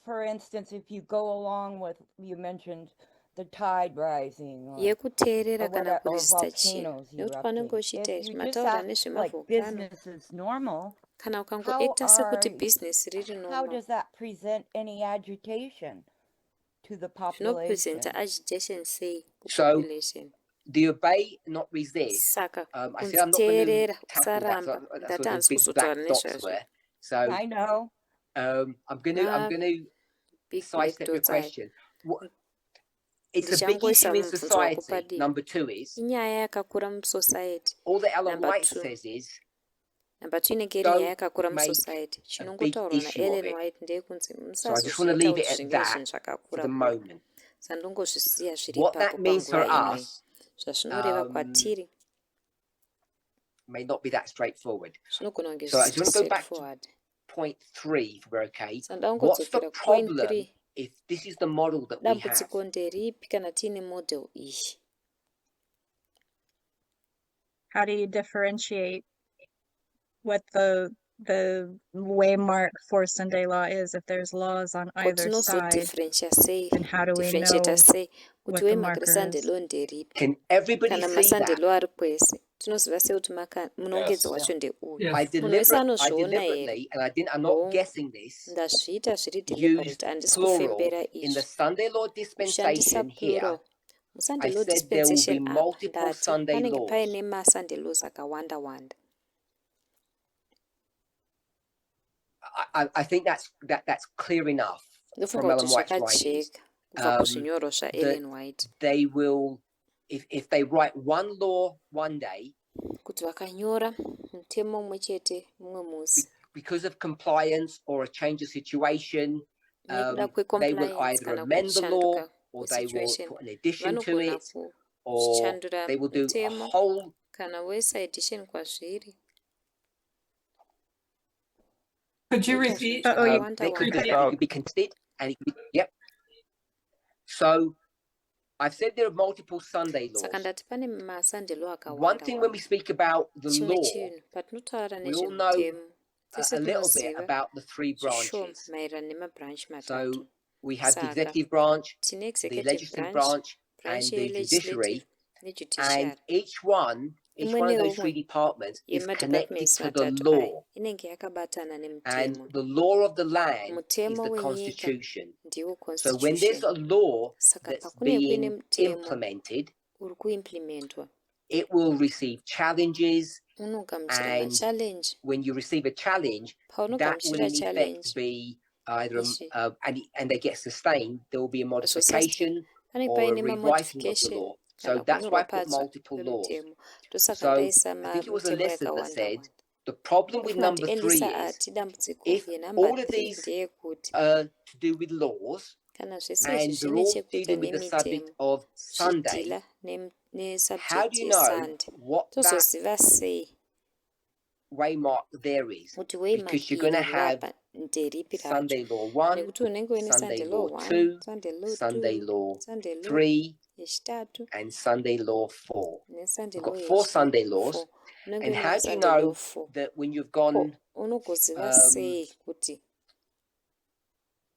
for instance, if you go along with, you mentioned the tide rising or yekuteerera kana or kurisita chinhu volcanoes nekuti panenge erupting. uchiita If izvi you just mataura act like nezvemavhokano business is normal, kana how ukangoekta sekuti bhizinesi riri how normal does that present any agitation to the zvinopresenta population? agitation sei So kupopulation. the obey, not resist. Saka I said I'm not going to kunziteerera tackle that. kusaramba That's ndati what handisi the big kuzotaura black dots nezvazvo. were. So I know. I'm going to Big black sidestep your dots aya. question. It's a big Ndichangoisa issue in mubvunzo wako society. padivi. Number 2 is Inyaya yakakura musociety. all that Ellen Number White 2. says is Number 2 inenge iri nyaya don't yakakura make musociety. a big Chinongotaurwa issue of naEllen it. White ndeyekunzi So I just want to musazozviita leave kuti it at zvinge that zvinhu for zvakakura the kura. moment. Sandongozvisiya zviri What ipapo that means for panguva inoyi. us Zvazvinoreva kwatiri may not be that straightforward. zvinogona kunge So I just zvisiri want to go back to straightforward. point 3, if we're okay. Sanda What's the ungodzokera point problem 3. if this is the model that we have? Dambudziko nderipi kana tiine model iyi? How do you differentiate what the waymark for Sunday law is if there's laws on either side? Differentiate sei? And how do we know Differentiate sei? Kuti what the waymark marker reSunday is? law nderipi? Can everybody Kana see maSunday that? law ari kwese. Tinoziva sei kuti munongedzo Yes. wacho ndeuyu. Yes. Munhu wese I anozviona here. deliberately, and I'm not guessing this, Ndazviita zviri used deliberate, handisi plural kufembera in the izvi. Sunday law Kushandisa dispensation here. plural. MuSunday I law said there will be dispensation apa multiple ndati Sunday panenge laws. paine maSunday laws akawanda wanda. I think that's clear enough from Ndofunga Ellen kuti White's writings. zvakajeka kubva kuzvinyorwa zvaEllen White. They will, if they write one law one day, Kuti vakanyora mutemo umwe chete mumwe musi. because of compliance or a change of situation, Nekuda they will kwecompliance either kana amend the law kushanduka or they will kwesituation. put an addition to Vanogona it, or kushandura they will do a mutemo whole. kana voisa addition kwazviri. Could you Voita repeat? zvinhu you- zvakawanda They could be, wanda. it could be contested, and it could be, yep. So I've said there are multiple Sunday laws. Saka ndati pane maSunday law One akawanda thing when we speak about the chimwe law, chinhu patinotaura we all know nezvemutemo tese a little bit tinoziva about the 3 zvishoma branches. maererano nemabranch matatu. So we have the Saka executive branch, tine the executive legislative branch, branch, and the judiciary, legislative and nejudiciary. each one of those 3 departments is connected Yemadepartments to the matatu law, aya inenge yakabatana and nemutemo. the law of the land is Mutemo the wenyika constitution. ndiwo So when there's constitution. a law Saka that's pakunenge kuine being mutemo implemented, uri kuimplementwa, it will receive challenges, unogamuchira and machallenge. when you receive a challenge, that will Paunogamuchira in challenge effect be either ichi and they get sustained, there will be a zvosaste modification pane or a paine rewriting of the mamodification law. So kana that's why I put kunyorwa multiple patsva laws. kwemutemo. Ndosaka So ndaisa I think it was mitemo Alyssa that yakawanda said wanda. the problem with Ndofuna kuti number 3 Elisa is ati dambudziko if yenhamba all of 3 these ndeyekuti are to do with laws kana zvese izvi and they're zvine all chekuita dealing with the subject nemitemo of Sunday, zvidhila how nesubject do you know yesunday, what that tozoziva sei waymark there is? kuti waymark Because you're going to iri have rapa nderipi racho, Sunday law 1, nekuti unenge uine Sunday sunday law law 1, 2, sunday law Sunday 2, law sunday law 3, yechitatu and Sunday law 4. nesunday We've law got 4 Sunday 4. laws. Unenge And uine how do you sunday law know 4. that when you've Ko gone, unogoziva sei kuti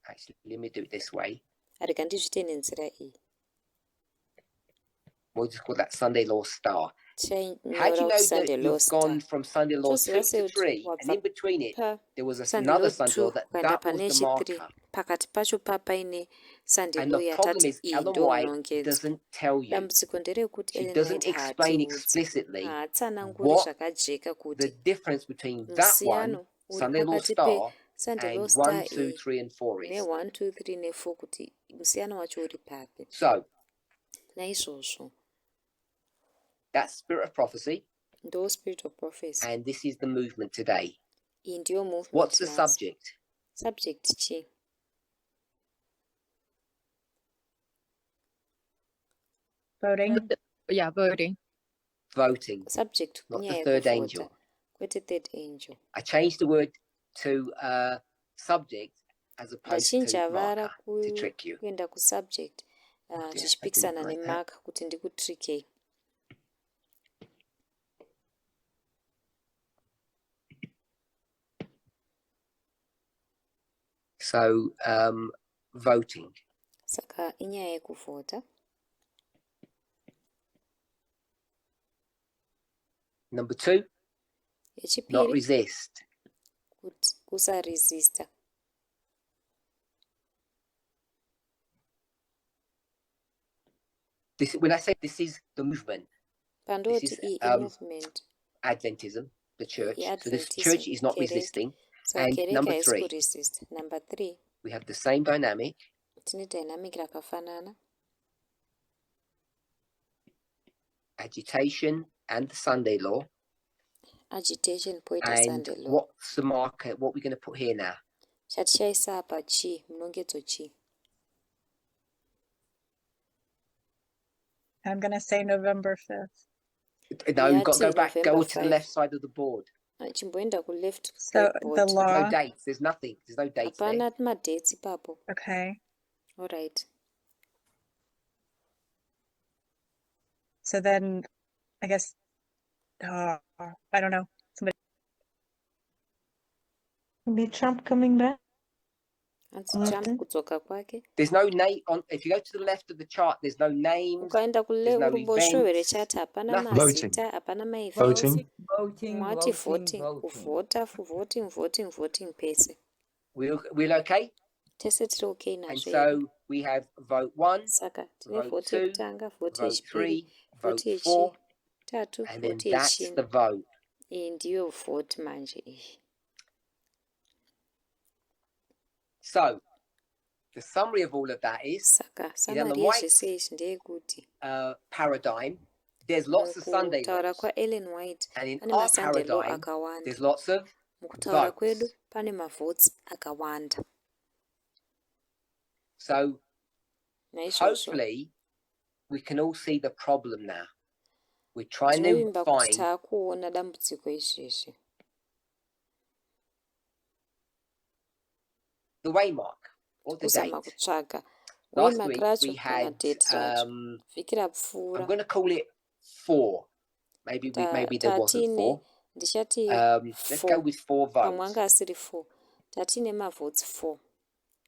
actually, let me do it this way. arega ndizviite nenzira iyi, We'll just call that Sunday law star. How do chainyora you kuti know sunday that law you've star. gone from Sunday law 2 Toziva sei to kuti 3, and wabva in between it, pa there was sunday law another Sunday law 2 that ukaenda was pane the chi3, marker. pakati pacho papaine sunday And law the problem yatati is iyi Ellen ndo White minongedzo. doesn't tell you. Dambudziko nderekuti She Ellen doesn't White explain haatiudzi, explicitly haatsananguri what zvakajeka the kuti difference between that one, musiyano uri Sunday law pakati star, pesunday law and star 1, 2, iyi 3, and 4 is. ne1 2 3 ne4 kuti musiyano wacho uri papi. So, Naizvozvo that's spirit of prophecy, ndo spirit of prophecy. and this is the movement today. Iyi ndiyo What's movement the nhasi. subject? Subject chi? Voting. Yeah, voting. Voting, Subject not the kunyaya third yekuvhota, angel. kwete third angel. I changed the word to subject as opposed to Ndachinja vara marker to trick you. kuenda kusubject dear, I tichipikisana didn't like that. nemark kuti ndikutrikei. So, voting. Saka inyaya yekuvhota. Number 2, not Yechipiri resist. kuti kusaresista. This, when I say this is the movement, Pandoti is, iyi imovement Adventism, the church. So this yeadventism church is not kereke. resisting. Saka And kereke number haisi 3, kuresist. Number 3 we have the same dynamic. tine dynamic rakafanana, Agitation and the Sunday law. agitation poita And sunday law. what's the marker? What we're going to put here now? Chatichaisa apa chi, minongedzo chi. I'm going to say November 5th. No, you've got to go Yati back. Go November to the 5. left side of the board. Chimboenda ku left So the board. There's no law. dates. There's nothing. There's no dates there. Hapana madates ipapo. Okay. All right. So then I guess, I don't know. Somebody. Maybe Trump coming back. Anzi Trump kudzoka kwake. There's no name on. If you go to the left of the chart, there's no names. Ukaenda There's no kuruboshwe events. hwechati hapana nothing. mazita, hapana maevents. Voting. Mwati voting, kuvhota, voting pese. We're okay. Tese tiri okay And nazvo. so we have vote 1, Saka tine vote vote 2, yekutanga, vote vote yechipiri, 3, vote vote 4, yechitatu, and then vote that's yechina. the vote. Iyi ndiyo vote manje iyi. So the summary of all of that is, Saka Ellen samari White's yezvese izvi ndeyekuti paradigm, there's lots of Sunday mukutaura laws. kwa Ellen White And in pane our masunday law paradigm, akawanda. there's lots of Mukutaura kwedu votes. pane mavotes akawanda. So Naizvozvo hopefully we can all see the problem now. We're trying to tinovimba kuti find taakuona dambudziko izvezvi. the waymark or the Kuzama date. kutsvaga Last waymark week racho we kana had, date racho. Vhiki rapfuura I'm going to call it 4. Maybe there wasn't 4. ndichati Let's go 4 with 4 pamwe votes. anga asiri 4 tatine mavotes 4.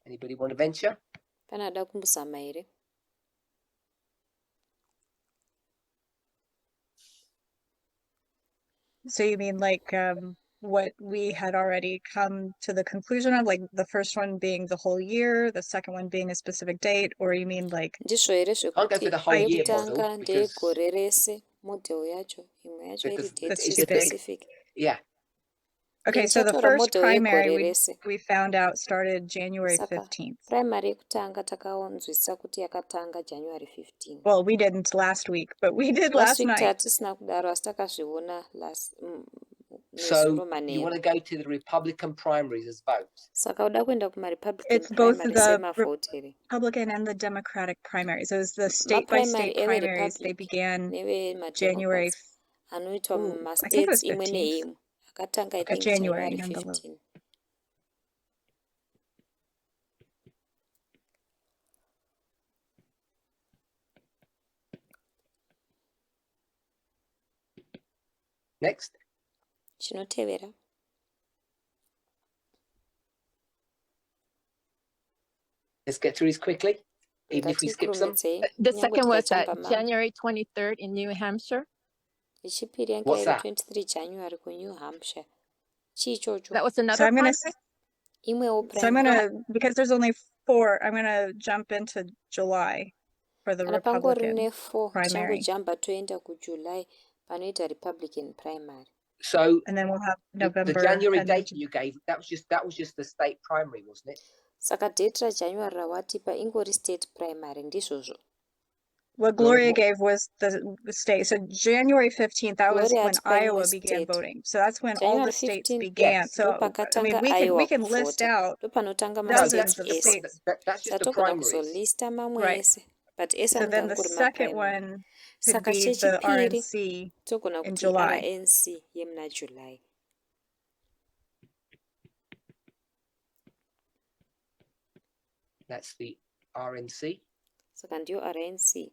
Anybody want to venture? Pane ada kumbozama here? So you mean like what we had already come to the conclusion of, like the first one being the whole year, the second one being a specific date, or you mean like Ndizvo here Can't go for zvekuti the whole year yekutanga model because ndeyegore rese, model yacho imwe yacho iri Because date it's just specific. yeah. Okay, so the Inchatora first model primary yegore rese. we found out started January Saka 15th. primary yekutanga takaonzwisa kuti yakatanga January 15. Well, we didn't last week, but we did Last last week night. tatisina kudaro asi takazviona So nezuro you manheru. want to go to the Republican primaries as votes? Saka uda kuenda kuma-Republican It's both primary the semavhoteri. Republican and the Democratic primaries. It was the Ma-primary state-by-state eve primaries. They Republic began neve January, ma-Democrats anoitwa I think it mumastates was imwe 15th. neimwe akatanga I think January, January nonetheless. 15. Next. Chinotevera. Let's get through this quickly, even if we skip some. The second was January 23rd in New Hampshire. Ichipiri yanga What's iri that? 23 January ku New Hampshire. Chichocho. That was So another I'm gonna, primary? Imwewo so I'm primary. gonna, because there's only 4, I'm gonna jump into July for the Kana pangori Republican ne4 primary. changojamba toenda kuJuly panoita Republican primary. So And then we'll have the November. January and then date you gave, that was just the state primary, wasn't it? Saka date raJanuary rawatipa ingori state primary ndizvozvo. what Gloria gave was the state. So January 15th, that was Gloria when atipa Iowa imwe began state. voting. So that's when all January the states 15 began. Yes. So I mean, ndopakatanga we Iowa can list kuvhota. out Ndopanotanga No, dozens mastate of ese. states. that's just the Satogona primaries. kuzolista mamwe Right. ese. But ese So then the anongangori second maprimary. one could Saka be the chechipiri RNC togona in kuti July. RNC yemuna July. That's the RNC. Saka ndiyo RNC.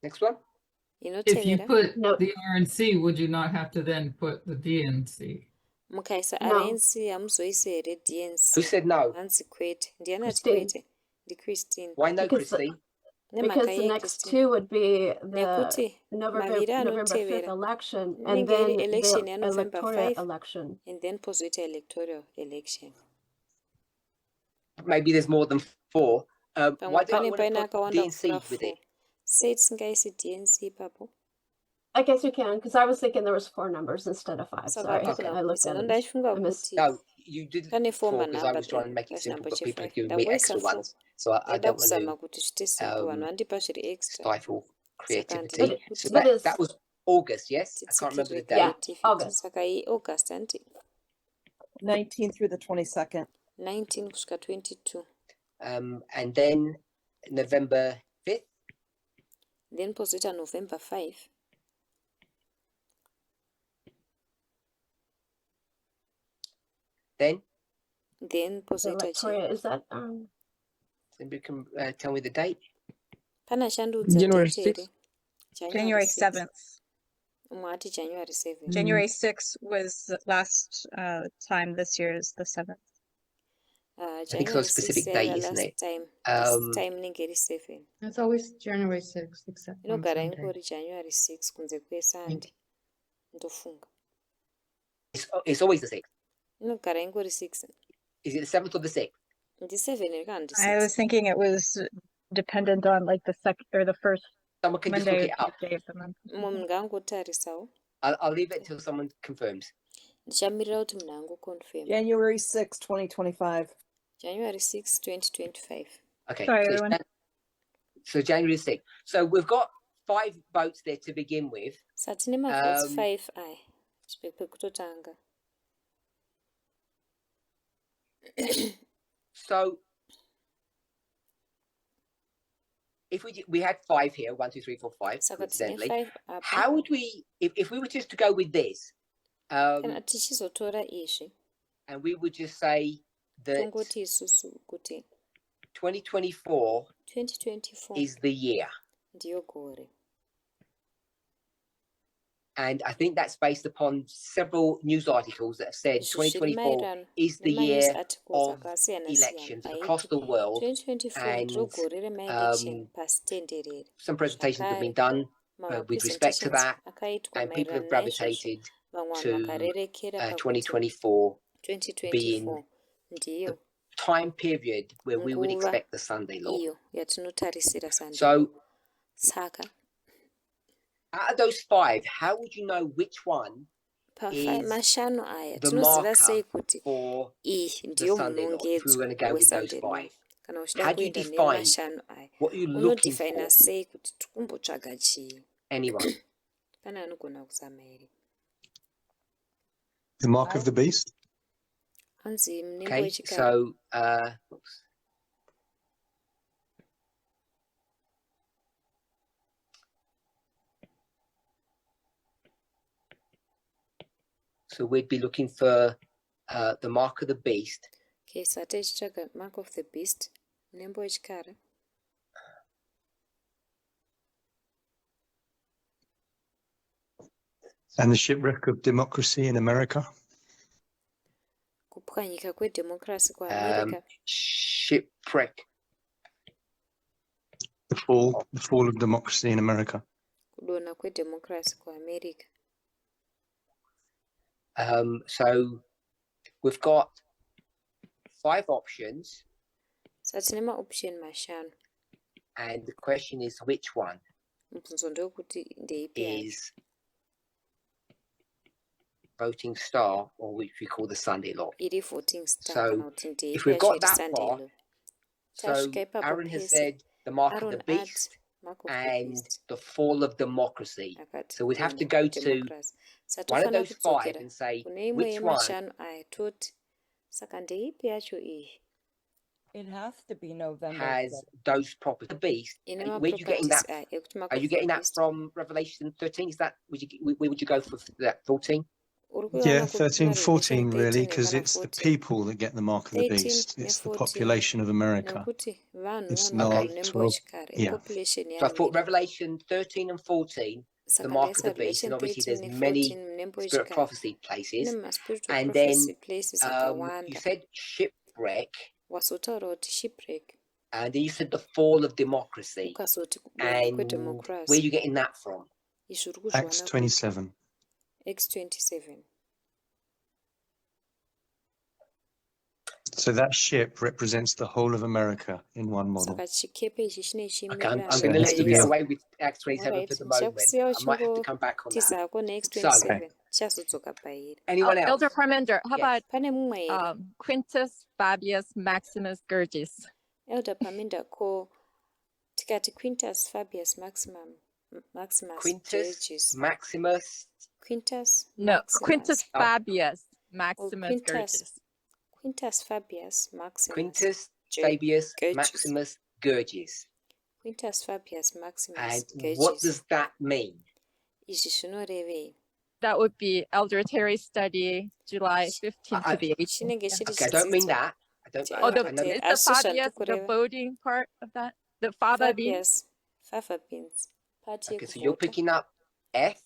Next one. If you Inotevera put the RNC, would you not have to then put the DNC? mukaisa No. RNC hamuzoisi here DNC. Who said no? Hanzi kwete. Ndiani ati Christine. kwete? Ndi-Christine. Why no, Because Christine? Nemhaka because the next yeChristine. two would be the Nekuti November maviri 5th anotevera election and inenge then iri election the yaNovember electoral 5 election. and then pozoita electoral election. Maybe there's more than 4. Why Pamwe do I pane want paine to put akawanda DNC kupfuura with 4. it? Sei tisingaisi DNC ipapo? I guess you can, because I was thinking there was 4 numbers instead of 5. Saka Sorry, hatogona I looked kuisa. at it. Nondachifunga I missed. kuti No, you did pane 4 4 because I manhamba was trying to there make it simple, but people are 5. giving me Ndangoisa extra 4. ones, so I Ndaida don't want kuzama to kuti zviite simple vanhu vandipa zviri extra. stifle Saka creativity. ndiri So kuti that was August, yes? I can't remember the titsikirire date. Yeah, creativity. August. Saka iAugust anti 19 through the 22nd. 19 kusvika 22. And then November 5th. Then pozoita November 5. Then Then The pozoita electoral, is that somebody can tell me the date. pana shandudza January date here. 6th. January 7th. Umwe ati January 7. January 6th was the last time. This year is the 7th. I think it's January got a specific 6 date, yaiva isn't last it? time. This Um, time inenge iri 7. It's always January 6th, except on Inogara Sunday. ingori January 6 kunze kweSunday. Ndofunga. it's always the 6th. Inogara ingori 6. Is it the 7th or the 6th? Ndi 7 iri kana ndi I was 6. thinking it was dependent on like the second or the first Someone can just look Monday or it up. Tuesday of the month. Munhu ngaangotarisawo. I'll leave it until someone confirms. Ndichamirira kuti munhu angoconfirm. January 6th, 2025. January 6, 2025. Okay. Sorry, so, it's everyone. so January 6th. So we've got 5 votes there to begin with. Satine mavotes 5 aya. Pekutotanga. So if we had 5 here, 1, 2, 3, 4, 5, Saka tine coincidentally, 5 apa. how would we, if we were just to go with this, Kana tichizotora izvi. and we would just say that Tongoti isusu kuti 2024 2024 is the year. ndiyo gore. And I think that's based upon several news articles that have said 2024 is the year of elections across the world. 2024 and, ndiro gore rema-election pasi tenderere. Some presentations have been done with respect to that, and people have gravitated vamwe vanhu to vakarerekera pakuti 2024 being 2024 ndiyo time period where we would nguva expect the Sunday law. iyo yatinotarisira Sunday So law. Saka out of those 5, how would you know which one is mashanu aya the tinoziva sei marker kuti for iyi the ndiyo Sunday law if we munongedzo were going to go with those wesunday law? 5? Kana uchida How do you kuenda define nemashanu aya what you're looking unodefina for? sei kuti tikumbotsvaga chii? Anyone? Pane anogona kuzama here? The mark of the beast. Hanzi mnembo Okay, wechikara. so so we'd be looking for the mark of the beast. Okay, so tichitsvaga mark of the beast, mnembo wechikara. And the shipwreck of democracy in America. Kupwanyika kwedemocracy kuAmerica. Shipwreck. The fall of democracy in America. Kudonha kwedemocracy kuAmerica. So we've got 5 options. So tine maoption mashanu. And the question is which one Mubvunzo ndokuti ndeipi yacho? is voting star, or which we call the Sunday law. Iri voting star So kana kuti ndeipi if we've yacho got iri that Sunday far, law. so Tasvika ipapo Aaron has pese. said the mark of Aaron the beast mark of the and beast. the fall of democracy. Akati So we'd have to kudonha go to kwedemocracy. one of Satofana those 5 kudzokera and say kune imwe which one yemashanu aya toti saka ndeipi yacho iyi? It has to be November has 6th. those properties. The beast. Ine Where are you getting maproperties that? aya ekuti mark Are of you the getting that beast. from Revelation 13? Is that where would you go for that? 14? Uri Yeah, kuiwana 13, kuna 14 Revelation really, 13 because kana it's the 14. people that get the mark of the 13 beast. It's the 14 population of America. nekuti vanhu It's vanogara not, mnembo well, wechikara yeah. population So I thought yaAmerica. Revelation 13 and 14, the Saka mark of ndaisa the beast, Revelation and obviously 13 there's ne many 14 mnembo spirit wechikara. prophecy Ine places. maspiritual And prophecy then places you akawanda. said shipwreck, Wasotaura kuti shipwreck. and then you said the fall of democracy. Ukazoti kudonha And where are kwedemocracy. you getting that from? Izvi uri Acts kuzviwana 27. Acts 27. So that ship represents the whole of America in one model. Saka chikepe ichi chine Okay, I'm chimirira going to has let to you be get a- away with Acts 27 Alright, for the moment. ndichakusiyawo I might have to come back on that. chingotizako next So, 27 chazodzoka pairi. anyone else? Elder Parminder, how Yes. about Pane mumwe here? Quintus Fabius Maximus Gurgis? Elder Parminder, ko tikati Quintus Fabius Maximus Quintus, Gurgis. Maximus, Quintus No, Maximus. Quintus Oh. Fabius Maximus Quintus. Gurgis. Quintus Fabius Maximus. Quintus, Gur- Fabius, Gurgis. Maximus, Gurgis. Quintus Fabius Maximus And Gurgis. what does that mean? Izvi zvinorevei? That would be Elder Terry study, July 15th to the 18th. Chinenge chiri Okay, I don't mean chidzidzo that. I don't. cha Oh, I know. is the Asi Fabius the zvandikureva. voting part of that? The Fava beans? Fabius Fafa beans. Pati Okay, so you're yekuvhota. picking up F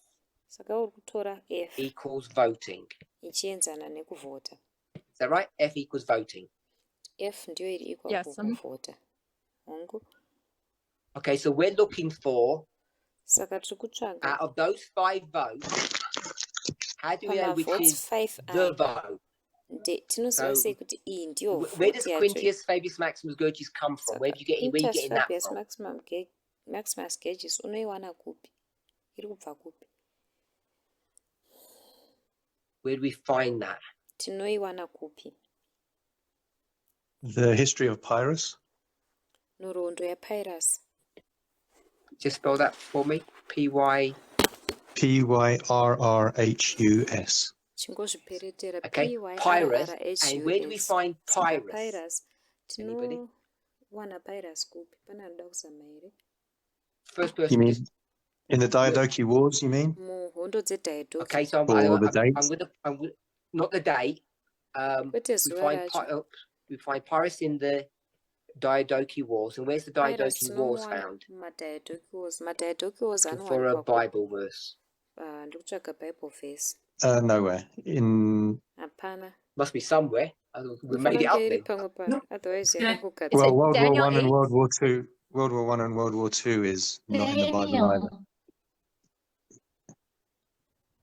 Saka uri kutora F equals voting. ichienzana nekuvhota. Is that right? F equals voting. F ndiyo iri equal Yes, kuvhota. Hongu. Okay, so we're looking for, Saka tiri kutsvaga out of those 5 votes, how do we know which pamavotes is 5 the vote? tinoziva So, sei kuti iyi ndiyo Where does vhoti yacho. Quintus Fabius Maximus Gurgis come from? Where Saka are you Quintus getting that Fabius from? Maximus Gurgis unoiwana kupi? Iri kubva kupi? Where do we find that? Tinoiwana kupi? The history of Pyrrhus. Nhoroondo yaPyrrhus. Just spell that for me. P-Y. Pyrrhus. Chingozviperetera Okay, Pyrrhus. And where do we PYRRHUS. find Saka Pyrrhus? Pyrrhus. Anybody? Tinowana Pyrrhus kupi? Pane anoda kuzama here? First You person. mean Just, in the Diadochi Wars, you mean? Muhondo dzeDiadochi. okay, so Or the date? I'm gonna not the date. Kwete zuva racho. We find Pyrrhus in the Diadochi Wars. And where's the Pyrrhus Diadochi Wars tinomuwana found? mumaDiadochi Wars. MaDiadochi Wars Looking for a anowanikwa kupi? Bible verse. Ndikutsvaga Bible verse. Nowhere. In Hapana. Must be somewhere. We made it Infange up iri then. pamwe pa. Otherwise Yeah. yakangogadzirwa. Is well, it World War Daniel One and 8? World War Two. World War One and World War Two is not in the Bible either.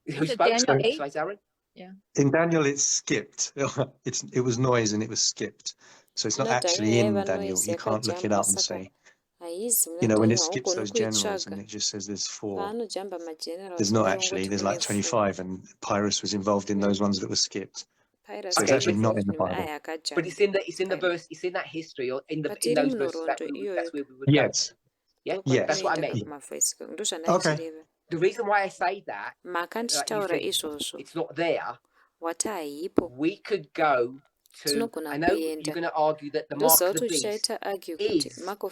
Who Is it spoke? Daniel 8? Besides Aaron? In Daniel, it's skipped. It was noise and it was skipped. So it's not actually in Daniel. You can't look it up and say, you know, when it skips those generals and it just says there's 4. There's not actually, there's like 25, and Pyrrhus was involved in those ones that were skipped. So it's actually not in the Bible. But it's in the verse, it's in that history, or in those verses that's where we would go. Yes. Yeah, Yes. that's what I mean. Okay. The reason why I say that, you said it's not there. We could go to, I know you're going to argue that the mark of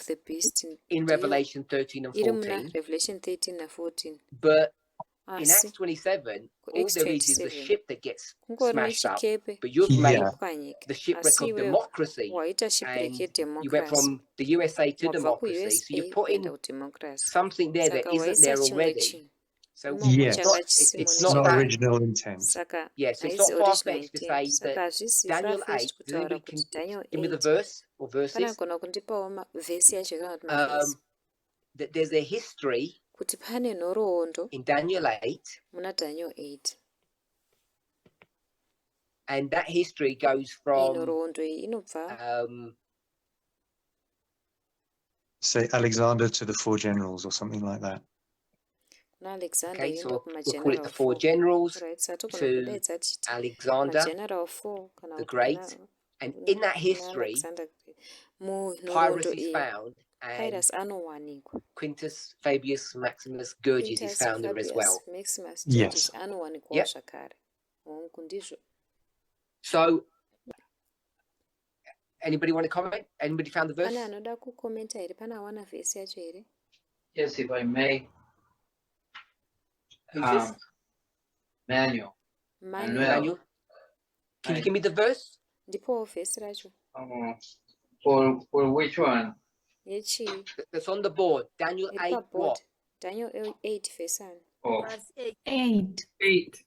the beast is in Revelation 13 and 14, but in Acts 27, all there is the ship that gets smashed up. But you've made the shipwreck of democracy, and you went from the USA to democracy. So you're putting something there that isn't there already. So yes, it's not that original intent. Yes, it's not far-fetched to say that Daniel 8. Does anybody give me the verse or verses? That there's a history in Daniel 8, and that history goes from say Alexander to the 4 generals or something like that. Okay, so we'll call it the 4 generals to Alexander the Great, and in that history, Pyrrhus is found, and Quintus Fabius Maximus Gurgis is found there as well. Yes. Yep. So, anybody want to comment? Anybody found the verse? Yes, if I may. Who's this? Manuel. Manuel. Can you give me the verse? For which one? That's on the board. Daniel 8 what? Daniel 8 verse 1. Oh. 8. 8.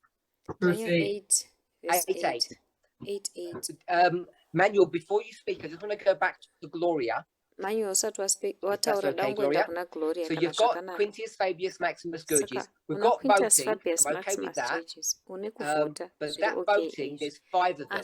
Verse Daniel 8 verse 8. 8. Manuel, before you speak, I just want to go back to Gloria. Manuel Okay, Gloria. So you've got Quintus Fabius Maximus Gurgis. We've got voting. I'm okay with that. But that voting, there's 5 of them.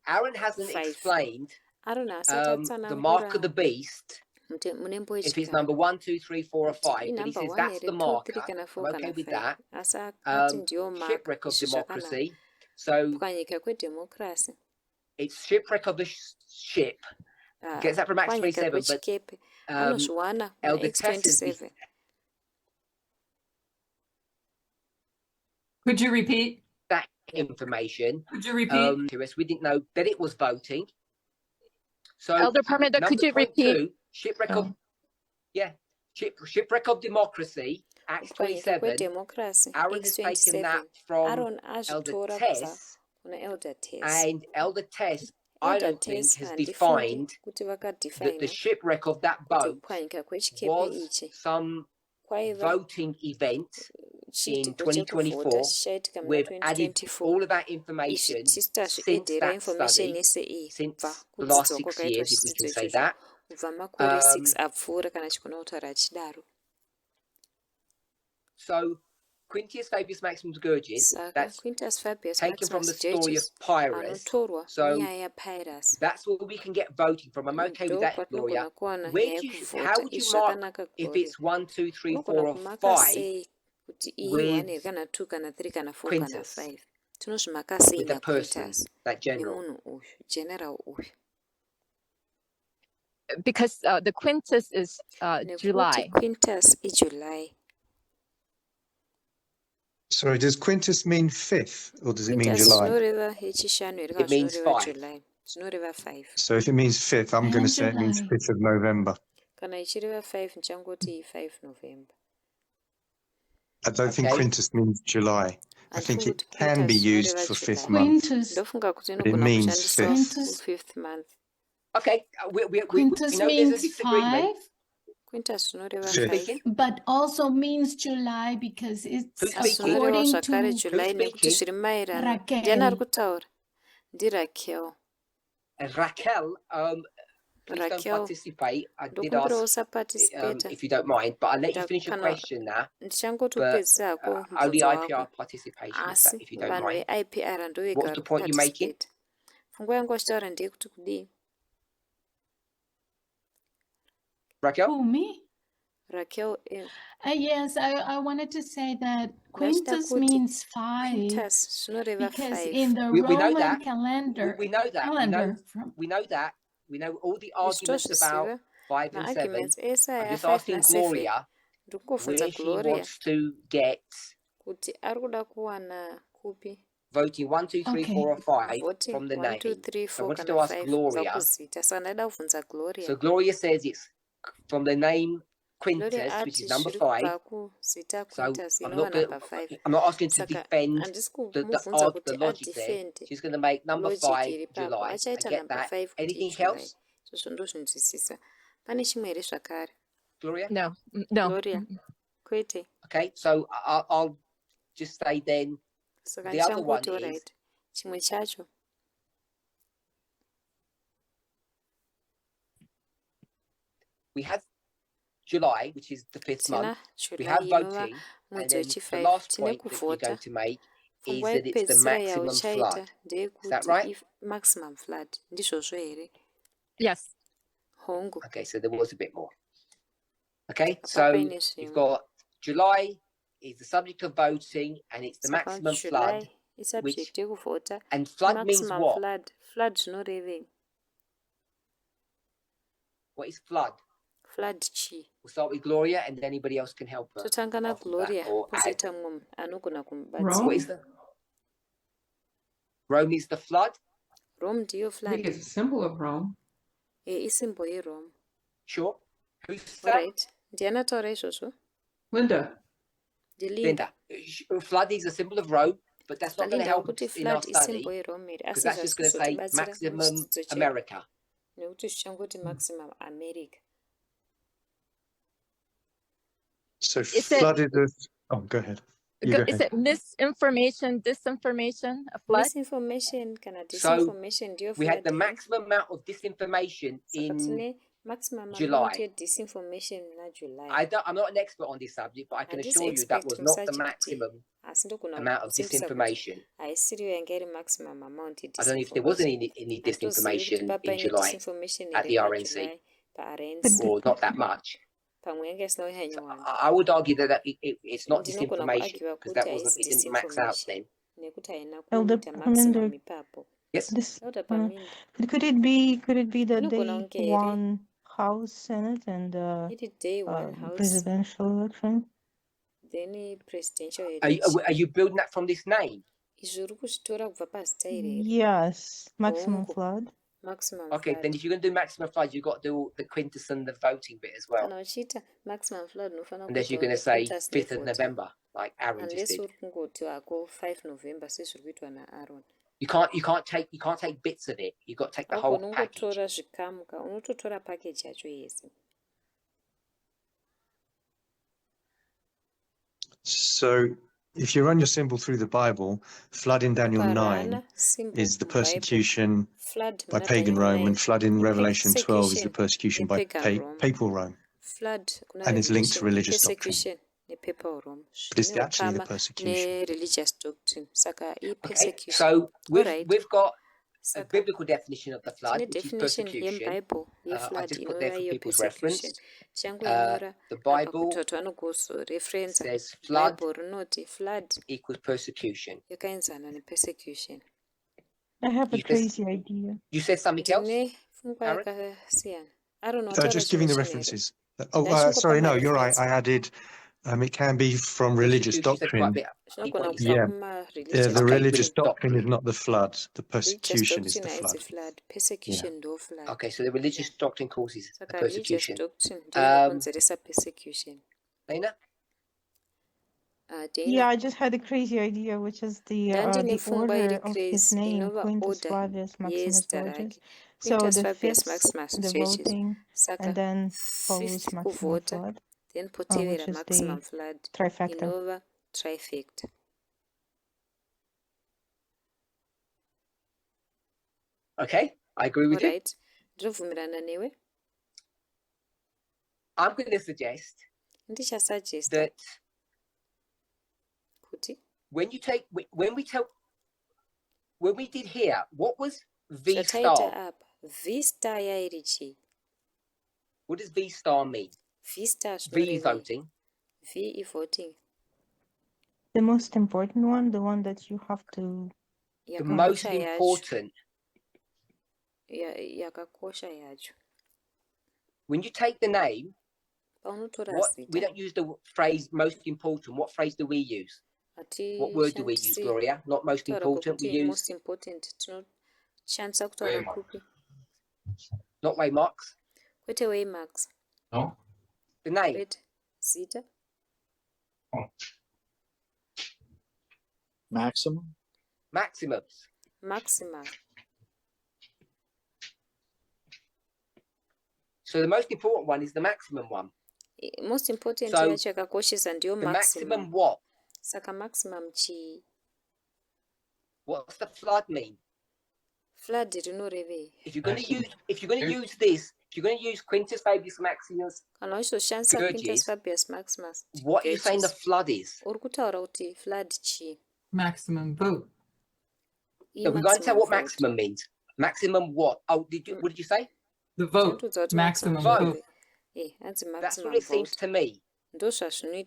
Aaron hasn't explained the mark of the beast. If it's number 1, 2, 3, 4, or 5, but he says that's the marker. I'm okay with that. Shipwreck of democracy. So it's shipwreck of the ship. Gets that from Acts 27, but Elder Tess Could you repeat that information? Could you repeat? We didn't know that it was voting. So Elder Parminder, could you repeat? 2, shipwreck of shipwreck of democracy. Acts 27. Aaron has taken that from Elder Tess, and Elder Tess, I don't think, has defined that the shipwreck of that boat was some voting event in 2024. We've added all of that information since that study, since the last 6 years, if we can say that. So Quintus Fabius Maximus Gurgis, that's taken from the story of Pyrrhus. So that's where we can get voting from. I'm okay with that, Gloria. How would you mark if it's 1, 2, 3, 4, or 5 with Quintus? With the person, that general. Because the Quintus is July. Sorry, does Quintus mean 5th or does it mean July? It means 5. So if it means 5th, I'm going to say it means 5th of November. I don't think Quintus means July. I think it can be used for 5th month, but it means 5th. Okay, Quintus means 5. Fifth. But also means July because it's according to Raquel, please don't Raquel, participate. I did ndokumbira ask usaparticipate. if you don't mind, but I'll let you finish your Kana question now. ndichangoti But upedzisako only mubvunzo IPR wako, participation, asi if you don't vanhu mind. veIPR What's ndovega the point you're making? participate. Pfungwa yangu achitaura ndeyekuti kudii? Raquel? Who, me? Raquel, Yes, I wanted to say that ndachida quintus kuti means 5 quintus zvinoreva because 5. in the We know Roman that. calendar, We know that. We know that. We know all the arguments about 5 and 7. Maarguments ese I'm aya just 5 asking na 7 Gloria ndikungobvunza where she Gloria wants to get kuti ari kuda kuwana kupi voting 1, 2, 3, 4, or 5 voting from the 1 2 name. 3 So I 4 wanted kana to ask 5 kubva Gloria. kuzita, saka ndaida kubvunza Gloria. So Gloria says it's from the name Gloria Quintus, which ati is number zviri 5. kubva kuzita So Quintus I'm inova not going. number 5. I'm not asking to Saka defend handisi the kumubvunza kuti logic there. adefend She's going to make number logic 5 iri papo. July. I Achaita get number that. 5 kuti Anything July. else, Zvozvo ndozvinzwisisa. Pane chimwe here zvakare. Gloria? No. Gloria, kwete. Okay, so I'll just say then Saka the other one ndichangoti is alright. Chimwe chacho. we have July, which is the 5th Tina month. We July have inova voting, and mwedzi then the wechi5. last Tine point that you're kuvhota. going to make is Pfungwa that it's the yekupedzisira maximum yauchaita flood. Is that ndeyekuti right? maximum flood. Ndizvozvo here? Yes. Hongu. Okay, so there was a bit more. Okay, Apa so paine you've zvimwe. got July is the subject of voting, and it's the Saka maximum July flood. isubject yekuvhota. And flood means Maximum what? flood. Flood zvinorevei? What is flood? Flood chi. We'll start with Gloria, and then anybody else can help her. Totanga na after that, Gloria or add. pozoita mumwe anogona kumubatsira. Rome? What is the Rome is the flood? Rome ndiyo I think flood. it's a symbol of Rome. Isimbo yeRome. Sure. Who's that? Alright. Ndiani ataura izvozvo? Linda. Ndilinda. Flood is a symbol of Rome, but that's not going to Linda help kuti in our flood isimbo study, yeRome here. because Asi that's just going to say zvazvizotibatsira maximum muchidzidzo chedu. America. Nekuti zvichangoti maximum America. So Is it- flooded of. Oh, go ahead. You go Is ahead. it misinformation, disinformation, a flood? Misinformation kana So disinformation ndiyo we had the flood. maximum amount of disinformation Saka in tine maximum July. amount yedisinformation na July. I'm not an expert on this subject, but I can Handisi assure you that expert was not the musubject. maximum Asi ndogona amount of kusimbisa kuti disinformation. haisiriyo yanga iri maximum amount I don't know if there was any Handitozivi disinformation kuti papa in ine July disinformation at here the pa RNC, July pa-RNC. or not that much. Pamwe yanga isina kunyanyowanda. I would argue that it's not Ndinogona disinformation, kuargiwa because kuti that haisi it didn't max out disinformation. then. Nekuti haina Elder kuita Parminder, maximum ipapo. Yes. Elder Parminder. could it be the Inogona day kunge here one House, Senate, and iri day one house presidential election? then presidential Are election. you building that from this name? Izvi uri kuzvitora kubva pazita iri here? Yes, maximum Hongu. flood. Maximum Okay, flood. then if you're going to do maximum flood, you've got to do the quintus and the voting bit as well. Kana uchiita maximum flood unofana Unless you're kuitawo going to say quintus 5th of nevoting. November, like Aaron just Unless did. uri kungoti hako 5 November sezviri kuitwa naAaron. You can't take bits of it. You've got to take the whole Haugoni package. kungotora zvikamuka, unototora package yacho yese. So if you run your symbol through the Bible, flood in Daniel 9 Ukarana symbol is the muBible. persecution Flood by muna pagan Daniel Rome, 9 and flood in Revelation 12 is the persecution by nepagan Rome. papal Rome. Flood kuna And it's linked to Revelation religious doctrine. persecution nepapal Rome. But it's Zvine actually the ukama persecution. nereligious doctrine. Saka Okay, persecution. so Alright. we've got a Saka biblical definition of the flood, tine which is definition persecution. yeBible I yeflood just put there inova for iyo people's persecution. reference. Changoinyora The apa Bible kuti watu vanogozoreferenza. says flood Bible rinoti flood equals persecution. yakaenzana nepersecution. I have a You said, crazy idea. you said something else, Ndine pfungwa Aaron? yakasiyana. Aron wataura Just giving the chimwe chinhu here. references. Ndachingopa Sorry, no, you're right. mareference. I added, it can be from religious She said quite a doctrine. bit. Zvinogona kubva Yeah, kuma-religious the Okay, religious but doctrine is not the flood. The religious persecution is the doctrine haisi flood. flood. Persecution ndo flood. Okay, so the religious doctrine causes the Saka religious persecution. doctrine ndiyo inokonzeresa persecution. Lena? Dana, Yeah, I just had a crazy idea, which is the ndandine pfungwa iri order of his crazy name, inova Quintus order Flavius Maximus yezita Georgius. rake. So Quintus the Fabius fifth, Maximus the Georgius. voting, Saka and then follows fifth maximum kuvhota, flood, then which potevera is maximum the flood trifecta. inova trifecta. Okay, I agree with you. Alright. ndinobvumirana newe. I'm going to suggest Ndichasuggesta that kuti when we did here, what was V zvataita star? apa V star yairi chii? What does V star mean? V star V is zvinorevei? voting. V voting. The most important one, the one that you have to. The most Yakakosha yacho. important. Yakakosha yacho. When you take the name, Paunotora we zita. don't use the phrase most important. What phrase do we use? What word do we use, Gloria? Not most important. We use most important. Tinoshandisa kutaura kupi? not Waymarks. Kwete Waymarks. No? The name. Kwete zita. Maximum? Maximums. Maximum. So the most important one is the maximum one. Most important So, yacho yakakoshesa ndiyo The maximum maximum. what? Saka maximum chii? What's the flood mean? Flood rinorevei? If you're going to use Quintus Fabius Maximus, Kana uchitoshandisa Gurges, Quintus Fabius Maximus. what are you saying the flood is? Uri kutaura kuti flood chii? Maximum vote. No, we're going to tell what vote. maximum means. Maximum what? Oh, what did you say? The vote. Ndinotudza kuti Maximum vote. vote. Hanzi That's maximum what it seems vote. to me. Ndozvazvinoita